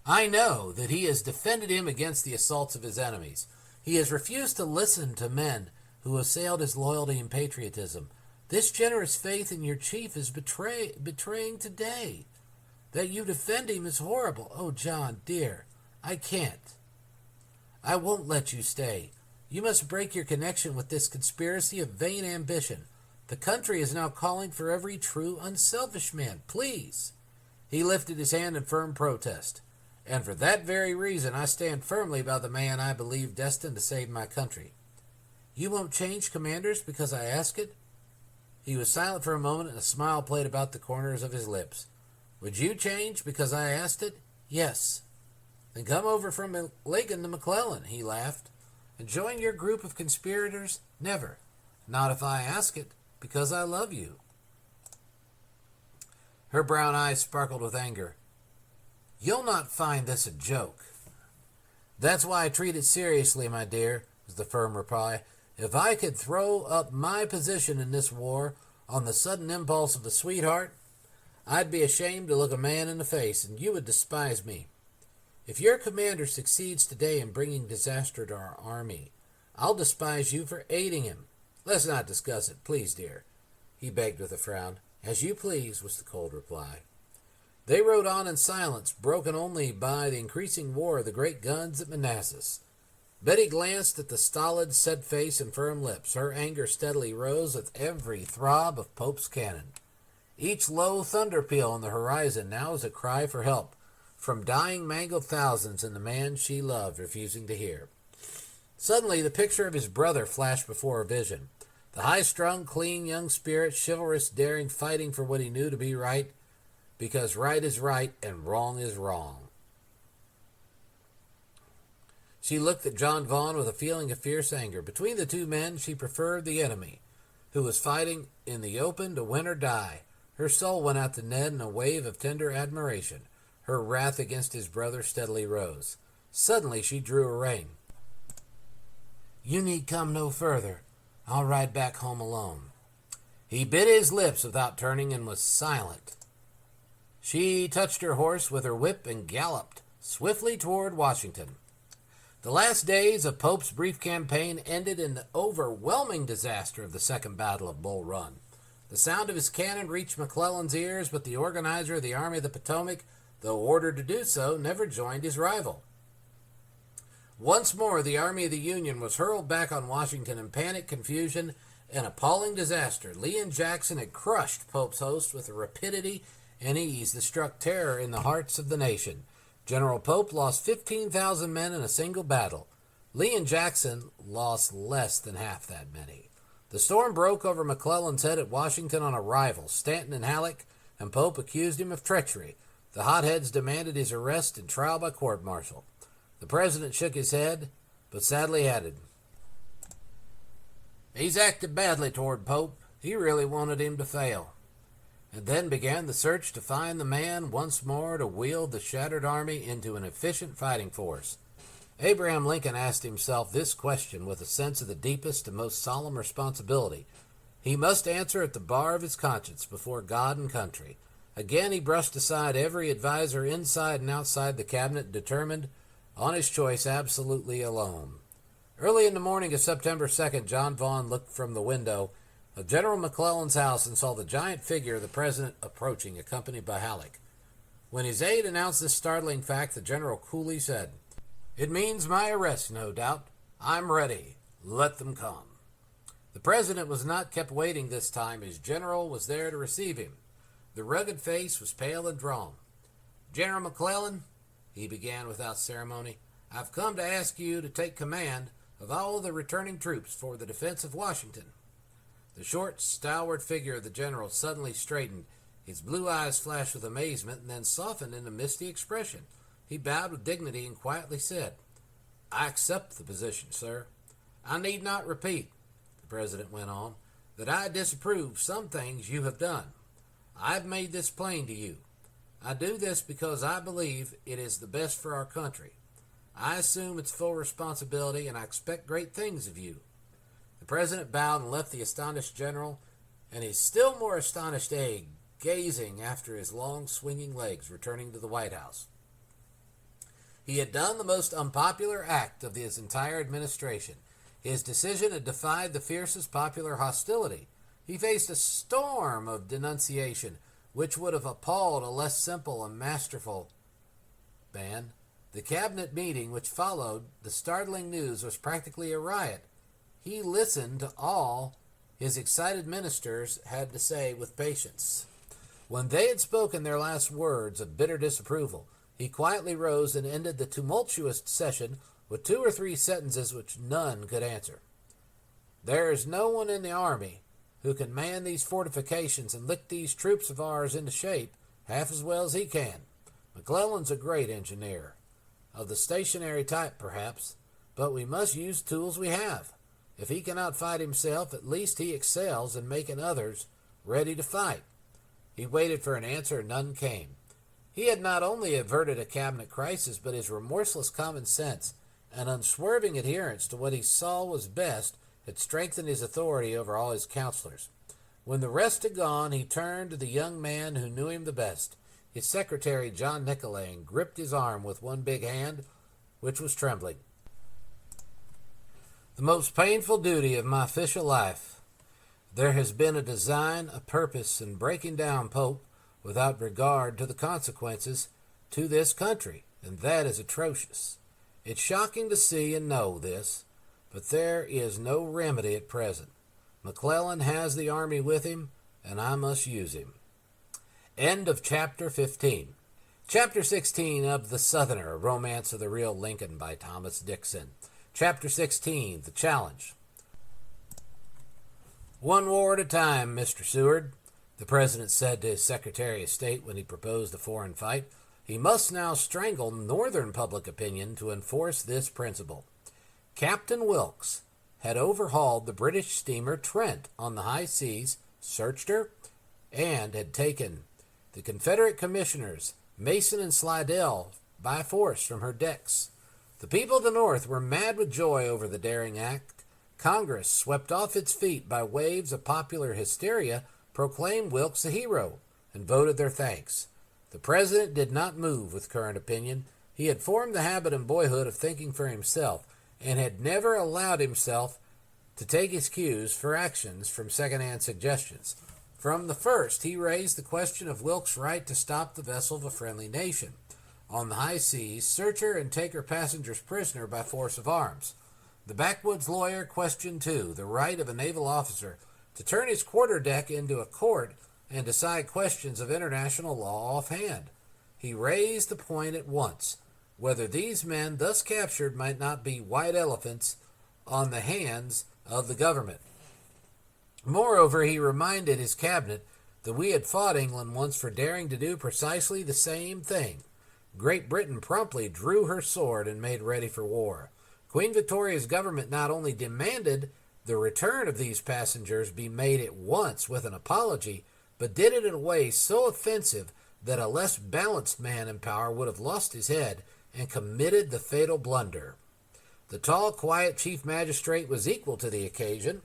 I know that he has defended him against the assaults of his enemies. He has refused to listen to men who assailed his loyalty and patriotism. This generous faith in your chief is betraying today. That you defend him is horrible. Oh, John, dear, I can't. I won't let you stay. You must break your connection with this conspiracy of vain ambition. The country is now calling for every true, unselfish man. Please. He lifted his hand in firm protest. And for that very reason, I stand firmly by the man I believe destined to save my country. You won't change commanders because I ask it? He was silent for a moment, and a smile played about the corners of his lips. Would you change because I asked it? Yes. Then come over from Lincoln to McClellan, he laughed, and join your group of conspirators? Never. Not if I ask it, because I love you. Her brown eyes sparkled with anger. You'll not find this a joke. That's why I treat it seriously, my dear, was the firm reply. If I could throw up my position in this war on the sudden impulse of a sweetheart, I'd be ashamed to look a man in the face, and you would despise me. If your commander succeeds today in bringing disaster to our army, I'll despise you for aiding him. Let's not discuss it, please, dear, he begged with a frown. As you please, was the cold reply. They rode on in silence, broken only by the increasing roar of the great guns at Manassas. Betty glanced at the stolid, set face and firm lips. Her anger steadily rose with every throb of Pope's cannon. Each low thunder peal on the horizon now was a cry for help, from dying, mangled thousands and the man she loved refusing to hear. Suddenly the picture of his brother flashed before her vision. The high-strung, clean young spirit, chivalrous, daring, fighting for what he knew to be right, because right is right and wrong is wrong. She looked at John Vaughan with a feeling of fierce anger. Between the two men, she preferred the enemy, who was fighting in the open to win or die. Her soul went out to Ned in a wave of tender admiration. Her wrath against his brother steadily rose. Suddenly she drew a rein. You need come no further. I'll ride back home alone. He bit his lips without turning and was silent. She touched her horse with her whip and galloped swiftly toward Washington. The last days of Pope's brief campaign ended in the overwhelming disaster of the Second Battle of Bull Run. The sound of his cannon reached McClellan's ears, but the organizer of the Army of the Potomac, though ordered to do so, never joined his rival. Once more, the Army of the Union was hurled back on Washington in panic, confusion, and appalling disaster. Lee and Jackson had crushed Pope's host with a rapidity and ease that struck terror in the hearts of the nation. General Pope lost 15,000 men in a single battle. Lee and Jackson lost less than half that many. The storm broke over McClellan's head at Washington on arrival. Stanton and Halleck and Pope accused him of treachery. The hotheads demanded his arrest and trial by court-martial. The president shook his head, but sadly added, He's acted badly toward Pope. He really wanted him to fail. And then began the search to find the man once more to wield the shattered army into an efficient fighting force. Abraham Lincoln asked himself this question with a sense of the deepest and most solemn responsibility. He must answer at the bar of his conscience before God and country. Again he brushed aside every adviser inside and outside the cabinet, determined on his choice absolutely alone. Early in the morning of September 2nd, John Vaughan looked from the window of General McClellan's house and saw the giant figure of the president approaching, accompanied by Halleck. When his aide announced this startling fact, the general coolly said, It means my arrest, no doubt. I'm ready. Let them come. The president was not kept waiting this time. His general was there to receive him. The rugged face was pale and drawn. General McClellan, he began without ceremony, I've come to ask you to take command of all the returning troops for the defense of Washington. The short, stalwart figure of the general suddenly straightened. His blue eyes flashed with amazement and then softened into a misty expression. He bowed with dignity and quietly said, "I accept the position, sir. I need not repeat," the president went on, "that I disapprove some things you have done. I have made this plain to you. I do this because I believe it is the best for our country. I assume its full responsibility, and I expect great things of you." The president bowed and left the astonished general and his still more astonished aide gazing after his long swinging legs returning to the White House. He had done the most unpopular act of his entire administration. His decision had defied the fiercest popular hostility. He faced a storm of denunciation which would have appalled a less simple and masterful man. The cabinet meeting which followed the startling news was practically a riot. He listened to all his excited ministers had to say with patience. When they had spoken their last words of bitter disapproval, he quietly rose and ended the tumultuous session with 2 or 3 sentences which none could answer. "There is no one in the army who can man these fortifications and lick these troops of ours into shape half as well as he can. McClellan's a great engineer, of the stationary type perhaps, but we must use tools we have. If he cannot fight himself, at least he excels in making others ready to fight." He waited for an answer, and none came. He had not only averted a cabinet crisis, but his remorseless common sense and unswerving adherence to what he saw was best had strengthened his authority over all his counselors. When the rest had gone, he turned to the young man who knew him the best, his secretary, John Nicolay, and gripped his arm with one big hand, which was trembling. "The most painful duty of my official life. There has been a design, a purpose in breaking down Pope without regard to the consequences to this country, and that is atrocious. It's shocking to see and know this, but there is no remedy at present. McClellan has the army with him, and I must use him." End of Chapter 15. Chapter 16 of The Southerner, A Romance of the Real Lincoln by Thomas Dixon. Chapter 16, The Challenge. "One war at a time, Mr. Seward," the president said to his Secretary of State when he proposed a foreign fight. "He must now strangle Northern public opinion to enforce this principle. Captain Wilkes had overhauled the British steamer Trent on the high seas, searched her, and had taken the Confederate commissioners Mason and Slidell by force from her decks. The people of the North were mad with joy over the daring act. Congress, swept off its feet by waves of popular hysteria, proclaimed Wilkes a hero and voted their thanks. The president did not move with current opinion. He had formed the habit in boyhood of thinking for himself and had never allowed himself to take his cues for actions from second-hand suggestions. From the first, he raised the question of Wilkes' right to stop the vessel of a friendly nation on the high seas, search her, and take her passengers prisoner by force of arms. The backwoods lawyer questioned, too, the right of a naval officer to turn his quarterdeck into a court and decide questions of international law offhand. He raised the point at once, whether these men thus captured might not be white elephants on the hands of the government. Moreover, he reminded his cabinet that we had fought England once for daring to do precisely the same thing. Great Britain promptly drew her sword and made ready for war. Queen Victoria's government not only demanded the return of these passengers be made at once with an apology, but did it in a way so offensive that a less balanced man in power would have lost his head and committed the fatal blunder. The tall, quiet chief magistrate was equal to the occasion.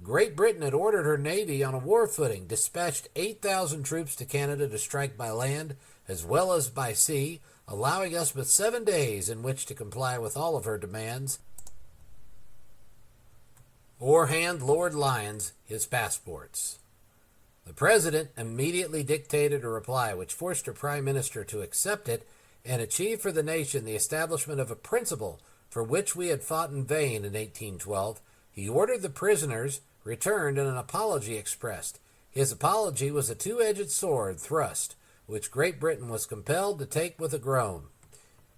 Great Britain had ordered her navy on a war footing, dispatched 8,000 troops to Canada to strike by land as well as by sea, allowing us but 7 days in which to comply with all of her demands or hand Lord Lyons his passports. The president immediately dictated a reply which forced her prime minister to accept it and achieve for the nation the establishment of a principle for which we had fought in vain in 1812. He ordered the prisoners returned and an apology expressed. His apology was a two-edged sword thrust, which Great Britain was compelled to take with a groan.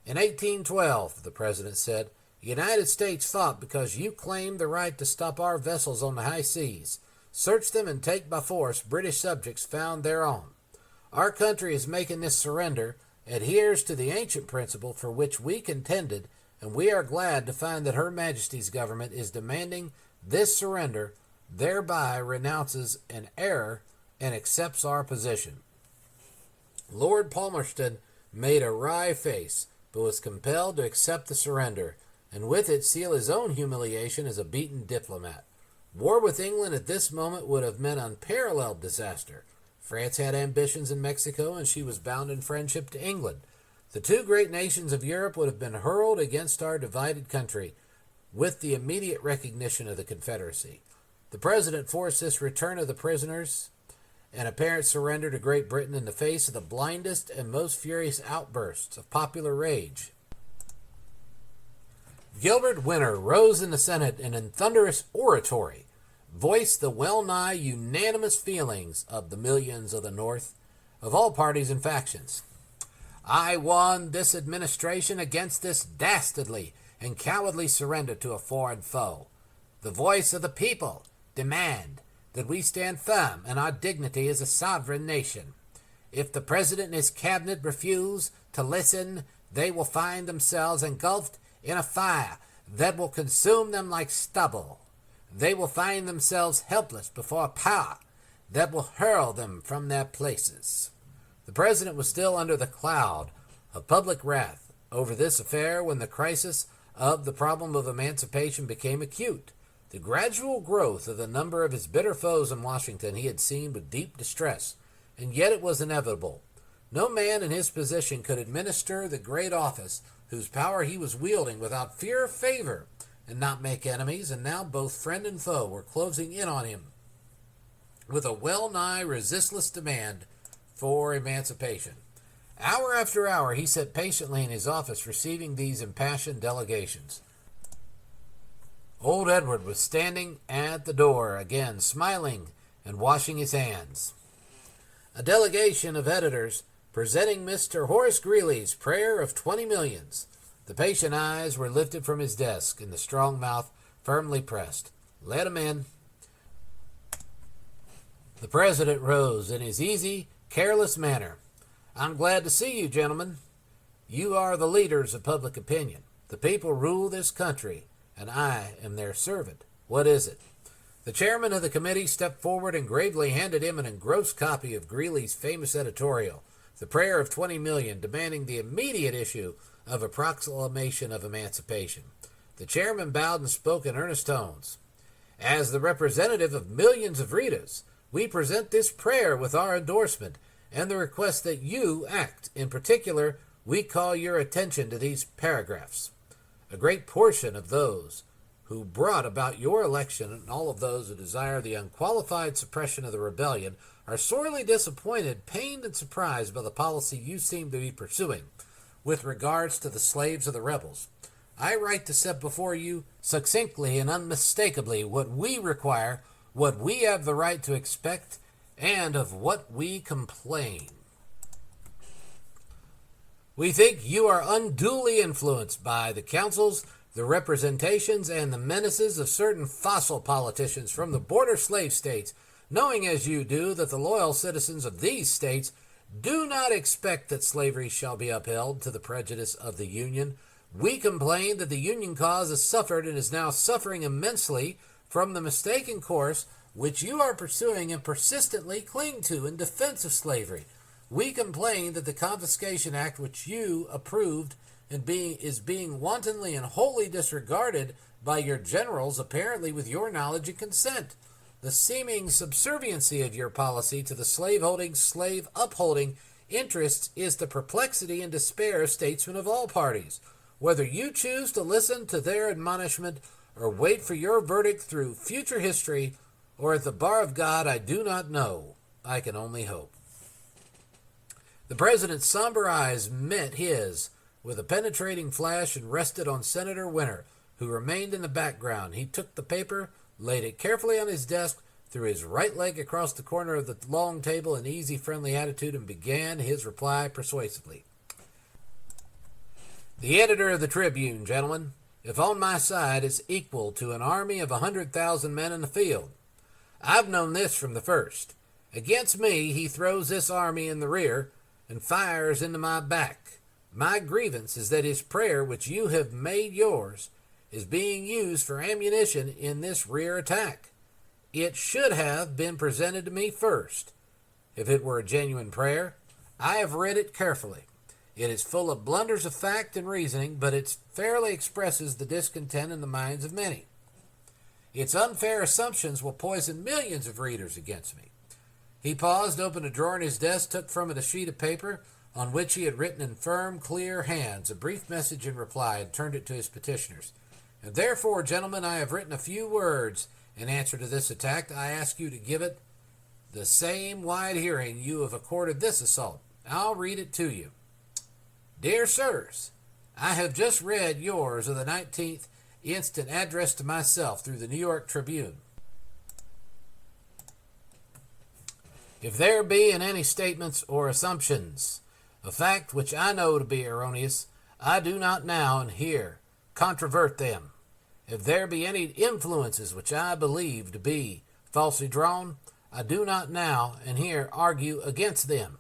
"In 1812, the president said, the United States fought because you claimed the right to stop our vessels on the high seas. search them, and take by force British subjects found thereon. Our country is making this surrender, adheres to the ancient principle for which we contended, and we are glad to find that Her Majesty's government is demanding this surrender, thereby renounces an error and accepts our position. Lord Palmerston made a wry face, but was compelled to accept the surrender, and with it seal his own humiliation as a beaten diplomat. War with England at this moment would have meant unparalleled disaster. France had ambitions in Mexico, and she was bound in friendship to England. The two great nations of Europe would have been hurled against our divided country, with the immediate recognition of the Confederacy. The President forced this return of the prisoners and apparent surrender to Great Britain in the face of the blindest and most furious outbursts of popular rage. Gilbert Winter rose in the Senate and in thunderous oratory voiced the well-nigh unanimous feelings of the millions of the North, of all parties and factions. I won this administration against this dastardly and cowardly surrender to a foreign foe. The voice of the people demand that we stand firm in our dignity as a sovereign nation. If the President and his cabinet refuse to listen, they will find themselves engulfed in a fire that will consume them like stubble. They will find themselves helpless before a power that will hurl them from their places. The President was still under the cloud of public wrath over this affair when the crisis of the problem of emancipation became acute. The gradual growth of the number of his bitter foes in Washington he had seen with deep distress, and yet it was inevitable. No man in his position could administer the great office whose power he was wielding without fear of favor and not make enemies, and now both friend and foe were closing in on him with a well-nigh resistless demand for emancipation. Hour after hour he sat patiently in his office receiving these impassioned delegations. Old Edward was standing at the door again, smiling and washing his hands. A delegation of editors presenting Mr. Horace Greeley's prayer of 20 millions. The patient eyes were lifted from his desk, and the strong mouth firmly pressed. Let him in. The President rose in his easy, careless manner. I'm glad to see you, gentlemen. You are the leaders of public opinion. The people rule this country, and I am their servant. What is it? The chairman of the committee stepped forward and gravely handed him an engrossed copy of Greeley's famous editorial, The Prayer of 20 Million, demanding the immediate issue of a proclamation of emancipation. The chairman bowed and spoke in earnest tones. As the representative of millions of readers, we present this prayer with our endorsement and the request that you act. In particular, we call your attention to these paragraphs. A great portion of those who brought about your election and all of those who desire the unqualified suppression of the rebellion are sorely disappointed, pained, and surprised by the policy you seem to be pursuing with regards to the slaves of the rebels. I write to set before you succinctly and unmistakably what we require, what we have the right to expect, and of what we complain. We think you are unduly influenced by the counsels, the representations, and the menaces of certain fossil politicians from the border slave states, knowing as you do that the loyal citizens of these states do not expect that slavery shall be upheld to the prejudice of the Union. We complain that the Union cause has suffered and is now suffering immensely from the mistaken course which you are pursuing and persistently cling to in defense of slavery. We complain that the Confiscation Act which you approved is being wantonly and wholly disregarded by your generals, apparently with your knowledge and consent. The seeming subserviency of your policy to the slave-holding, slave-upholding interests is the perplexity and despair of statesmen of all parties. Whether you choose to listen to their admonishment or wait for your verdict through future history or at the bar of God, I do not know. I can only hope. The President's somber eyes met his with a penetrating flash and rested on Senator Winter, who remained in the background. He took the paper, laid it carefully on his desk, threw his right leg across the corner of the long table in easy, friendly attitude, and began his reply persuasively. The editor of the Tribune, gentlemen, if on my side, is equal to an army of 100,000 men in the field. I've known this from the first. Against me he throws this army in the rear and fires into my back. My grievance is that his prayer, which you have made yours, is being used for ammunition in this rear attack. It should have been presented to me first. If it were a genuine prayer, I have read it carefully. It is full of blunders of fact and reasoning, but it fairly expresses the discontent in the minds of many. Its unfair assumptions will poison millions of readers against me. He paused, opened a drawer in his desk, took from it a sheet of paper on which he had written in firm, clear hands a brief message in reply, and turned it to his petitioners. And therefore, gentlemen, I have written a few words in answer to this attack. I ask you to give it the same wide hearing you have accorded this assault. I'll read it to you. Dear sirs, I have just read yours of the 19th instant address to myself through the New York Tribune. If there be in any statements or assumptions a fact which I know to be erroneous, I do not now and here controvert them. If there be any influences which I believe to be falsely drawn, I do not now and here argue against them.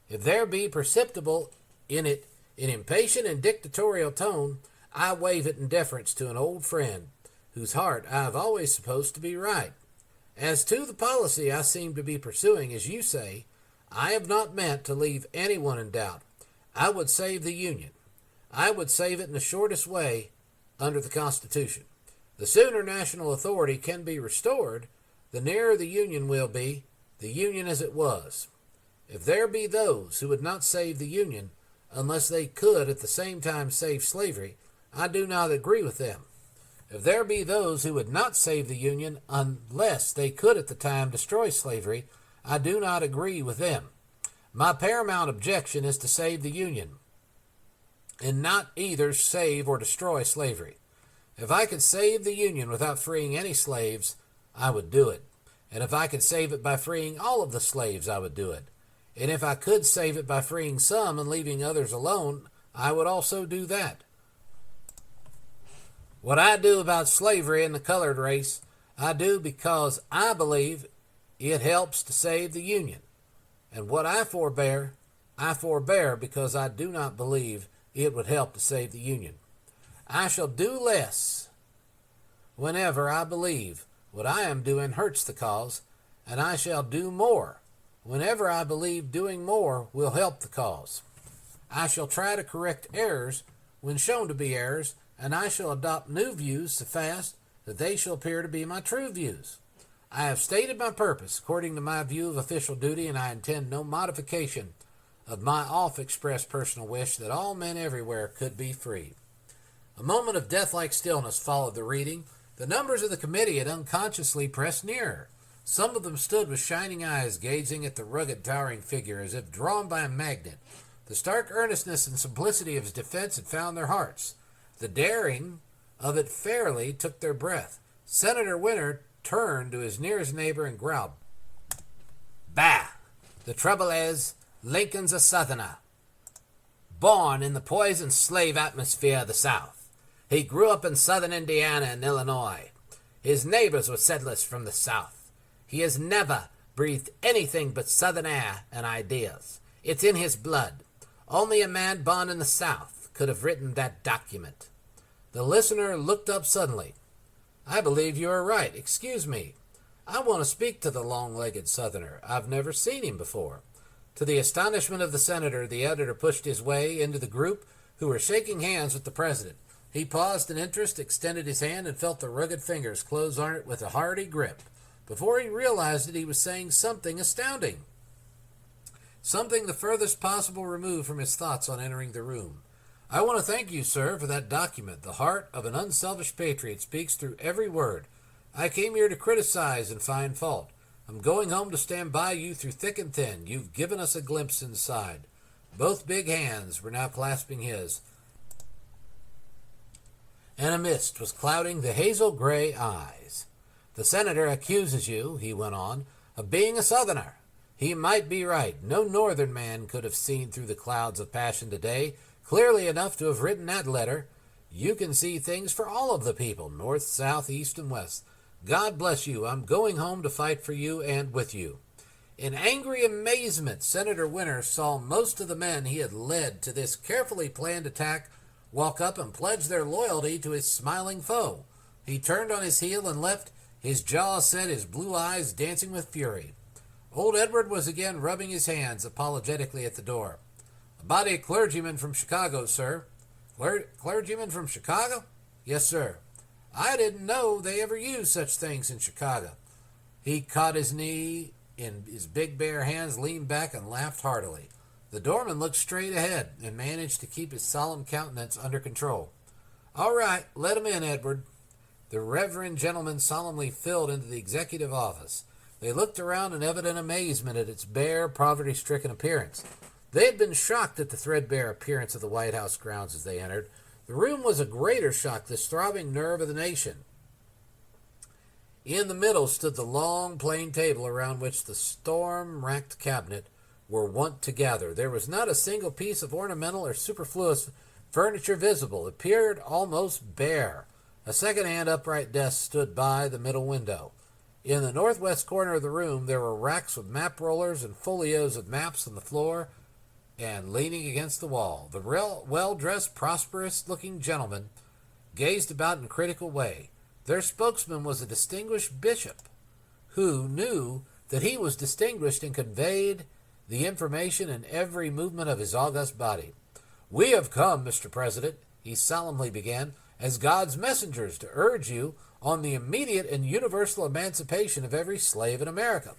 If there be perceptible in it an impatient and dictatorial tone, I waive it in deference to an old friend, whose heart I have always supposed to be right. As to the policy I seem to be pursuing, as you say, I have not meant to leave anyone in doubt. I would save the Union. I would save it in the shortest way under the Constitution. The sooner national authority can be restored, the nearer the Union will be, the Union as it was. If there be those who would not save the Union unless they could at the same time save slavery, I do not agree with them. If there be those who would not save the Union unless they could at the time destroy slavery, I do not agree with them. My paramount objection is to save the Union, and not either save or destroy slavery. If I could save the Union without freeing any slaves, I would do it. And if I could save it by freeing all of the slaves, I would do it. And if I could save it by freeing some and leaving others alone, I would also do that. What I do about slavery and the colored race, I do because I believe it helps to save the Union. And what I forbear because I do not believe it would help to save the Union. I shall do less whenever I believe what I am doing hurts the cause, and I shall do more whenever I believe doing more will help the cause. I shall try to correct errors when shown to be errors, and I shall adopt new views so fast that they shall appear to be my true views. I have stated my purpose according to my view of official duty, and I intend no modification of my oft-expressed personal wish that all men everywhere could be free. A moment of death-like stillness followed the reading. The members of the committee had unconsciously pressed nearer. Some of them stood with shining eyes, gazing at the rugged, towering figure as if drawn by a magnet. The stark earnestness and simplicity of his defense had found their hearts. The daring of it fairly took their breath. Senator Winter turned to his nearest neighbor and growled, "Bah! The trouble is, Lincoln's a Southerner, born in the poison slave atmosphere of the South. He grew up in southern Indiana and Illinois. His neighbors were settlers from the South. He has never breathed anything but Southern air and ideas. It's in his blood. Only a man born in the South could have written that document." The listener looked up suddenly. "I believe you are right. Excuse me. I want to speak to the long-legged Southerner. I've never seen him before." To the astonishment of the senator, the editor pushed his way into the group who were shaking hands with the president. He paused in interest, extended his hand, and felt the rugged fingers close on it with a hearty grip. Before he realized it, he was saying something astounding, something the furthest possible remove from his thoughts on entering the room. "I want to thank you, sir, for that document. The heart of an unselfish patriot speaks through every word. I came here to criticize and find fault. I'm going home to stand by you through thick and thin. You've given us a glimpse inside." Both big hands were now clasping his, and a mist was clouding the hazel-gray eyes. "The senator accuses you," he went on, "of being a Southerner. He might be right. No Northern man could have seen through the clouds of passion today clearly enough to have written that letter. You can see things for all of the people, north, south, east, and west. God bless you. I'm going home to fight for you and with you." In angry amazement, Senator Winter saw most of the men he had led to this carefully planned attack walk up and pledge their loyalty to his smiling foe. He turned on his heel and left, his jaw set, his blue eyes dancing with fury. Old Edward was again rubbing his hands apologetically at the door. "A body of clergymen from Chicago, sir." Clergymen from Chicago?" "Yes, sir." "I didn't know they ever used such things in Chicago." He caught his knee in his big bare hands, leaned back, and laughed heartily. The doorman looked straight ahead and managed to keep his solemn countenance under control. "All right, let him in, Edward." The reverend gentleman solemnly filed into the executive office. They looked around in evident amazement at its bare, poverty-stricken appearance. They had been shocked at the threadbare appearance of the White House grounds as they entered. The room was a greater shock, this throbbing nerve of the nation. In the middle stood the long, plain table around which the storm-racked cabinet were wont to gather. There was not a single piece of ornamental or superfluous furniture visible. It appeared almost bare. A second-hand upright desk stood by the middle window. In the northwest corner of the room there were racks with map rollers and folios of maps on the floor and leaning against the wall. The well-dressed, prosperous-looking gentlemen gazed about in a critical way. Their spokesman was a distinguished bishop who knew that he was distinguished and conveyed the information in every movement of his august body. "We have come, Mr. President," he solemnly began, "as God's messengers to urge you on the immediate and universal emancipation of every slave in America."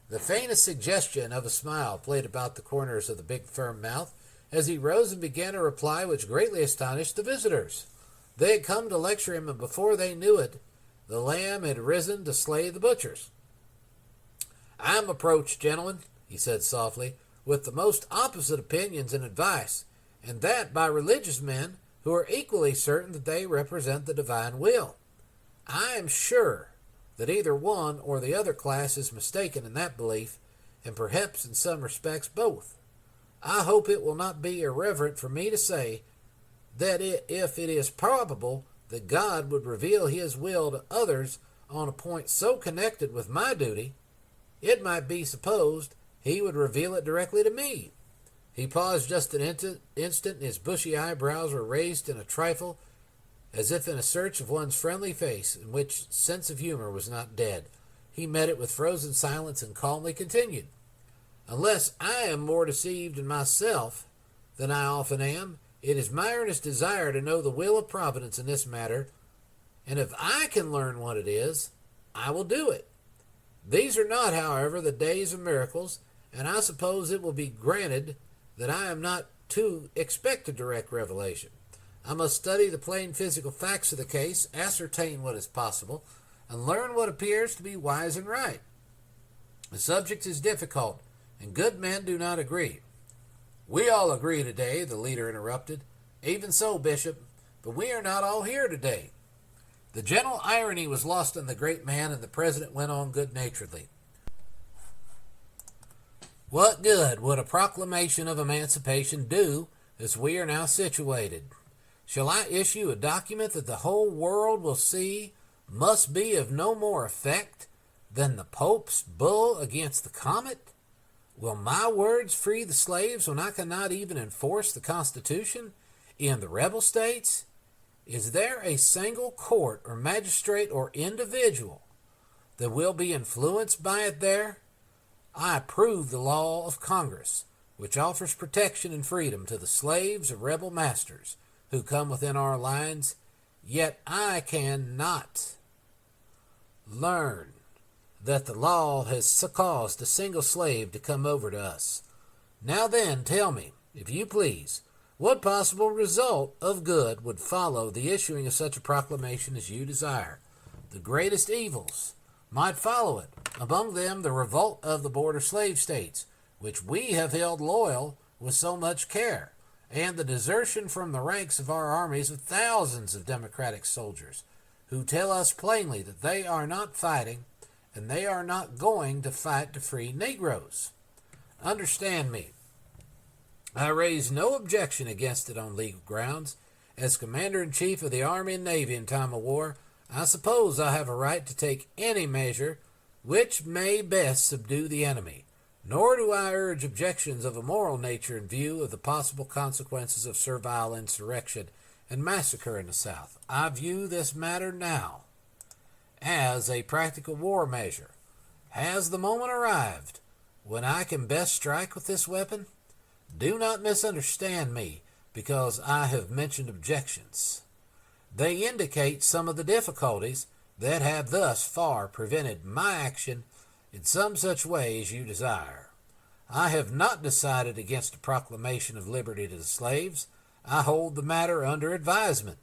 The faintest suggestion of a smile played about the corners of the big firm mouth as he rose and began a reply which greatly astonished the visitors. They had come to lecture him, and before they knew it, the lamb had risen to slay the butchers. "I am approached, gentlemen," he said softly, "with the most opposite opinions and advice, and that by religious men who are equally certain that they represent the divine will. I am sure that either one or the other class is mistaken in that belief, and perhaps in some respects both. I hope it will not be irreverent for me to say that if it is probable that God would reveal his will to others on a point so connected with my duty, it might be supposed he would reveal it directly to me." He paused just an instant, and his bushy eyebrows were raised in a trifle, as if in a search of one's friendly face, in which sense of humor was not dead. He met it with frozen silence and calmly continued, "Unless I am more deceived in myself than I often am, it is my earnest desire to know the will of Providence in this matter, and if I can learn what it is, I will do it. These are not, however, the days of miracles, and I suppose it will be granted that I am not to expect a direct revelation. I must study the plain physical facts of the case, ascertain what is possible, and learn what appears to be wise and right. The subject is difficult, and good men do not agree." "We all agree today," the leader interrupted. "Even so, Bishop, but we are not all here today." The gentle irony was lost on the great man, and the president went on good-naturedly. "What good would a proclamation of emancipation do as we are now situated? Shall I issue a document that the whole world will see must be of no more effect than the Pope's bull against the comet? Will my words free the slaves when I cannot even enforce the Constitution in the rebel states? Is there a single court or magistrate or individual that will be influenced by it there? I approve the law of Congress, which offers protection and freedom to the slaves of rebel masters who come within our lines, yet I cannot learn that the law has caused a single slave to come over to us. Now then, tell me, if you please, what possible result of good would follow the issuing of such a proclamation as you desire? The greatest evils might follow it, among them the revolt of the border slave states, which we have held loyal with so much care, and the desertion from the ranks of our armies of thousands of Democratic soldiers, who tell us plainly that they are not fighting, and they are not going to fight to free Negroes. Understand me, I raise no objection against it on legal grounds. As Commander-in-Chief of the Army and Navy in time of war, I suppose I have a right to take any measure which may best subdue the enemy, nor do I urge objections of a moral nature in view of the possible consequences of servile insurrection and massacre in the South. I view this matter now as a practical war measure. Has the moment arrived when I can best strike with this weapon? Do not misunderstand me because I have mentioned objections. They indicate some of the difficulties that have thus far prevented my action in some such way as you desire. I have not decided against a proclamation of liberty to the slaves. I hold the matter under advisement,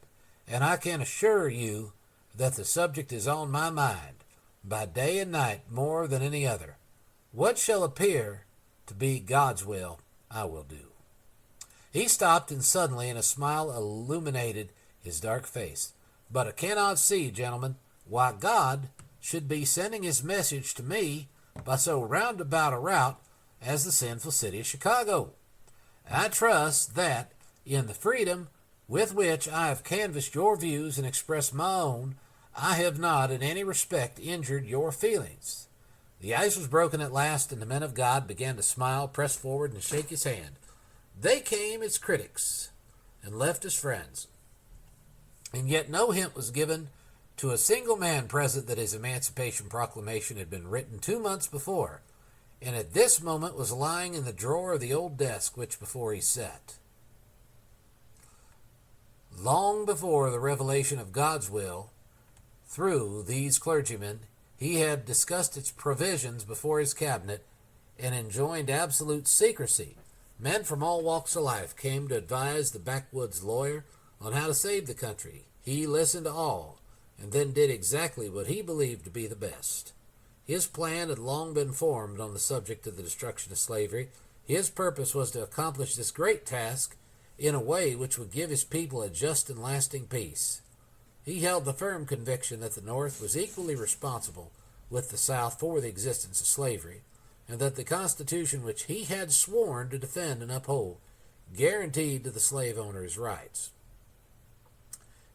and I can assure you that the subject is on my mind by day and night more than any other. What shall appear to be God's will, I will do. He stopped, and suddenly a smile illuminated his dark face. But I cannot see, gentlemen, why God should be sending his message to me by so roundabout a route as the sinful city of Chicago. I trust that, in the freedom with which I have canvassed your views and expressed my own, I have not in any respect injured your feelings. The ice was broken at last, and the men of God began to smile, press forward, and shake his hand. They came as critics and left as friends. And yet no hint was given to a single man present that his Emancipation Proclamation had been written 2 months before, and at this moment was lying in the drawer of the old desk which before he sat. Long before the revelation of God's will, through these clergymen, he had discussed its provisions before his cabinet and enjoined absolute secrecy. Men from all walks of life came to advise the backwoods lawyer on how to save the country. He listened to all, and then did exactly what he believed to be the best. His plan had long been formed on the subject of the destruction of slavery. His purpose was to accomplish this great task in a way which would give his people a just and lasting peace. He held the firm conviction that the North was equally responsible with the South for the existence of slavery, and that the Constitution which he had sworn to defend and uphold guaranteed to the slave owner his rights.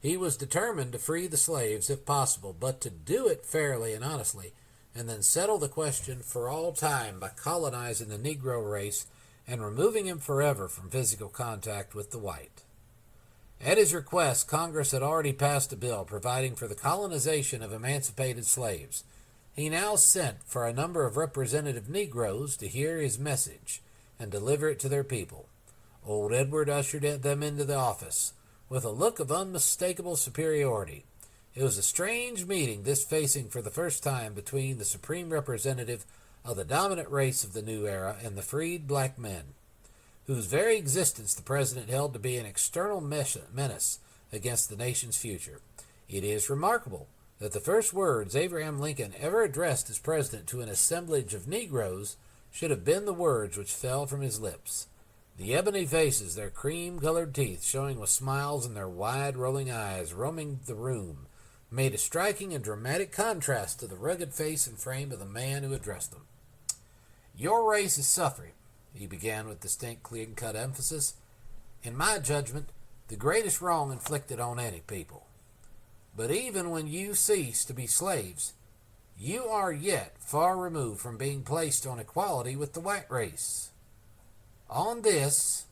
He was determined to free the slaves if possible, but to do it fairly and honestly, and then settle the question for all time by colonizing the Negro race and removing him forever from physical contact with the white. At his request, Congress had already passed a bill providing for the colonization of emancipated slaves. He now sent for a number of representative Negroes to hear his message and deliver it to their people. Old Edward ushered them into the office with a look of unmistakable superiority. It was a strange meeting, this facing for the first time between the supreme representative of the dominant race of the new era and the freed black men, whose very existence the president held to be an external menace against the nation's future. It is remarkable that the first words Abraham Lincoln ever addressed as president to an assemblage of Negroes should have been the words which fell from his lips. The ebony faces, their cream-colored teeth showing with smiles in their wide rolling eyes, roaming the room, made a striking and dramatic contrast to the rugged face and frame of the man who addressed them. "Your race is suffering," he began with distinct, clean-cut emphasis. "In my judgment, the greatest wrong inflicted on any people. But even when you cease to be slaves, you are yet far removed from being placed on equality with the white race. On this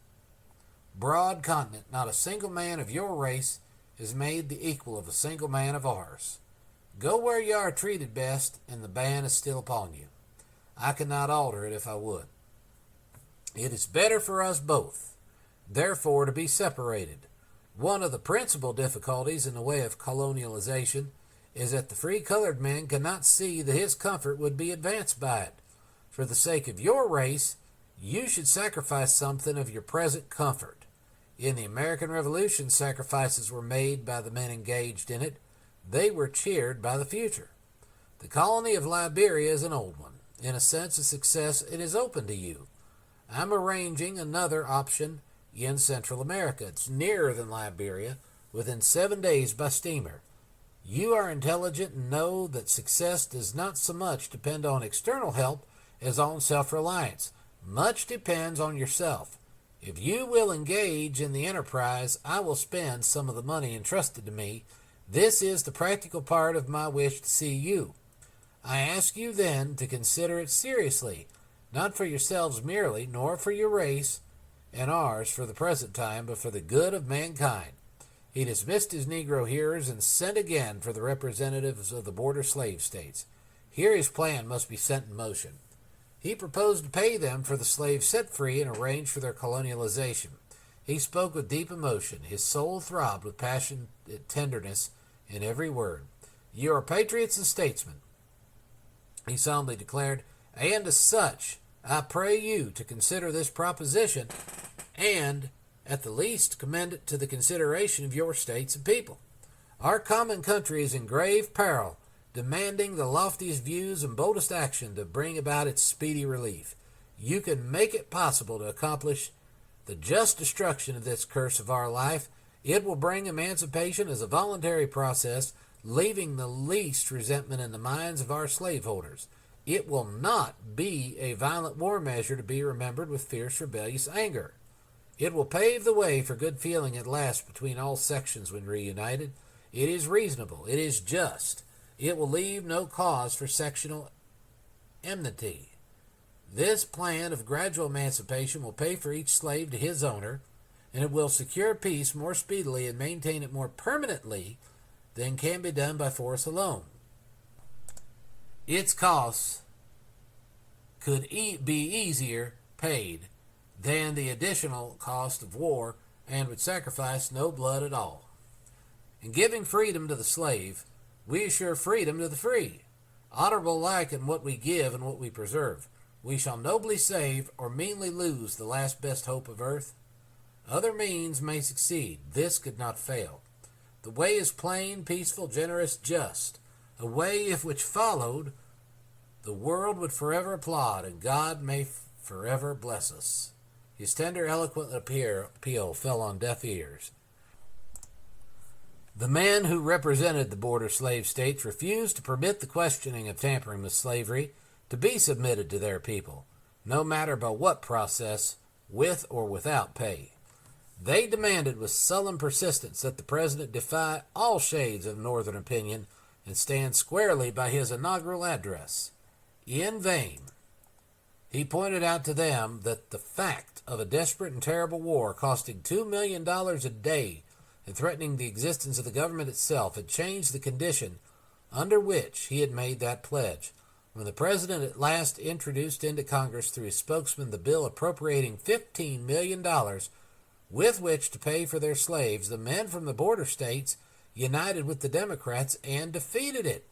broad continent, not a single man of your race is made the equal of a single man of ours. Go where you are treated best, and the ban is still upon you. I cannot alter it if I would. It is better for us both, therefore, to be separated. One of the principal difficulties in the way of colonialization is that the free colored man cannot see that his comfort would be advanced by it. For the sake of your race, you should sacrifice something of your present comfort. In the American Revolution, sacrifices were made by the men engaged in it. They were cheered by the future. The colony of Liberia is an old one. In a sense of success, it is open to you. I'm arranging another option in Central America. It's nearer than Liberia, within 7 days by steamer. You are intelligent and know that success does not so much depend on external help as on self-reliance. Much depends on yourself. If you will engage in the enterprise, I will spend some of the money entrusted to me. This is the practical part of my wish to see you. I ask you then to consider it seriously, not for yourselves merely, nor for your race and ours for the present time, but for the good of mankind. He dismissed his Negro hearers and sent again for the representatives of the border slave states. Here his plan must be set in motion. He proposed to pay them for the slaves set free and arrange for their colonialization. He spoke with deep emotion. His soul throbbed with passionate tenderness in every word. You are patriots and statesmen, he solemnly declared, and as such, I pray you to consider this proposition and, at the least, commend it to the consideration of your states and people. Our common country is in grave peril, demanding the loftiest views and boldest action to bring about its speedy relief. You can make it possible to accomplish the just destruction of this curse of our life. It will bring emancipation as a voluntary process, leaving the least resentment in the minds of our slaveholders. It will not be a violent war measure to be remembered with fierce rebellious anger. It will pave the way for good feeling at last between all sections when reunited. It is reasonable. It is just. It will leave no cause for sectional enmity. This plan of gradual emancipation will pay for each slave to his owner, and it will secure peace more speedily and maintain it more permanently than can be done by force alone. Its costs could be easier paid than the additional cost of war and would sacrifice no blood at all. In giving freedom to the slave, we assure freedom to the free, honorable alike in what we give and what we preserve. We shall nobly save or meanly lose the last best hope of earth. Other means may succeed. This could not fail. The way is plain, peaceful, generous, just. A way if which followed, the world would forever applaud, and God may forever bless us. His tender, eloquent appeal fell on deaf ears. The men who represented the border slave states refused to permit the questioning of tampering with slavery to be submitted to their people, no matter by what process, with or without pay. They demanded with sullen persistence that the president defy all shades of northern opinion and stand squarely by his inaugural address. In vain. He pointed out to them that the fact of a desperate and terrible war costing $2 million a day and threatening the existence of the government itself had changed the condition under which he had made that pledge. When the president at last introduced into Congress through his spokesman the bill appropriating $15 million with which to pay for their slaves, the men from the border states united with the Democrats and defeated it.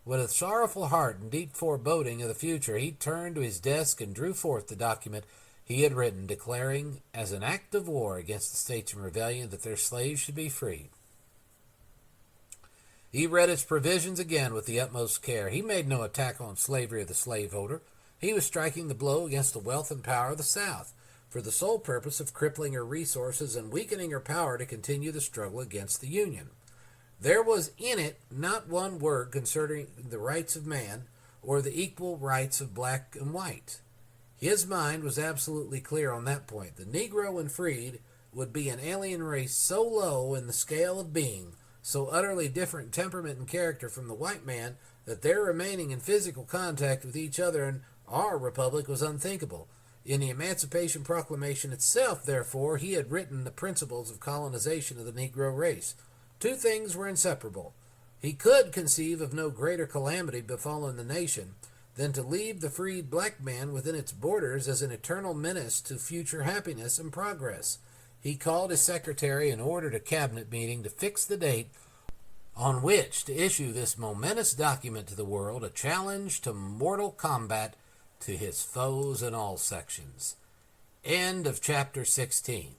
With a sorrowful heart and deep foreboding of the future, he turned to his desk and drew forth the document he had written, declaring as an act of war against the states in rebellion that their slaves should be freed. He read its provisions again with the utmost care. He made no attack on slavery or the slaveholder. He was striking the blow against the wealth and power of the South, for the sole purpose of crippling her resources and weakening her power to continue the struggle against the Union. There was in it not one word concerning the rights of man or the equal rights of black and white. His mind was absolutely clear on that point. The Negro when freed would be an alien race so low in the scale of being, so utterly different in temperament and character from the white man, that their remaining in physical contact with each other in our republic was unthinkable. In the Emancipation Proclamation itself, therefore, he had written the principles of colonization of the Negro race. Two things were inseparable. He could conceive of no greater calamity befallen the nation than to leave the freed black man within its borders as an eternal menace to future happiness and progress. He called his secretary and ordered a cabinet meeting to fix the date on which to issue this momentous document to the world, a challenge to mortal combat to his foes in all sections. End of chapter 16.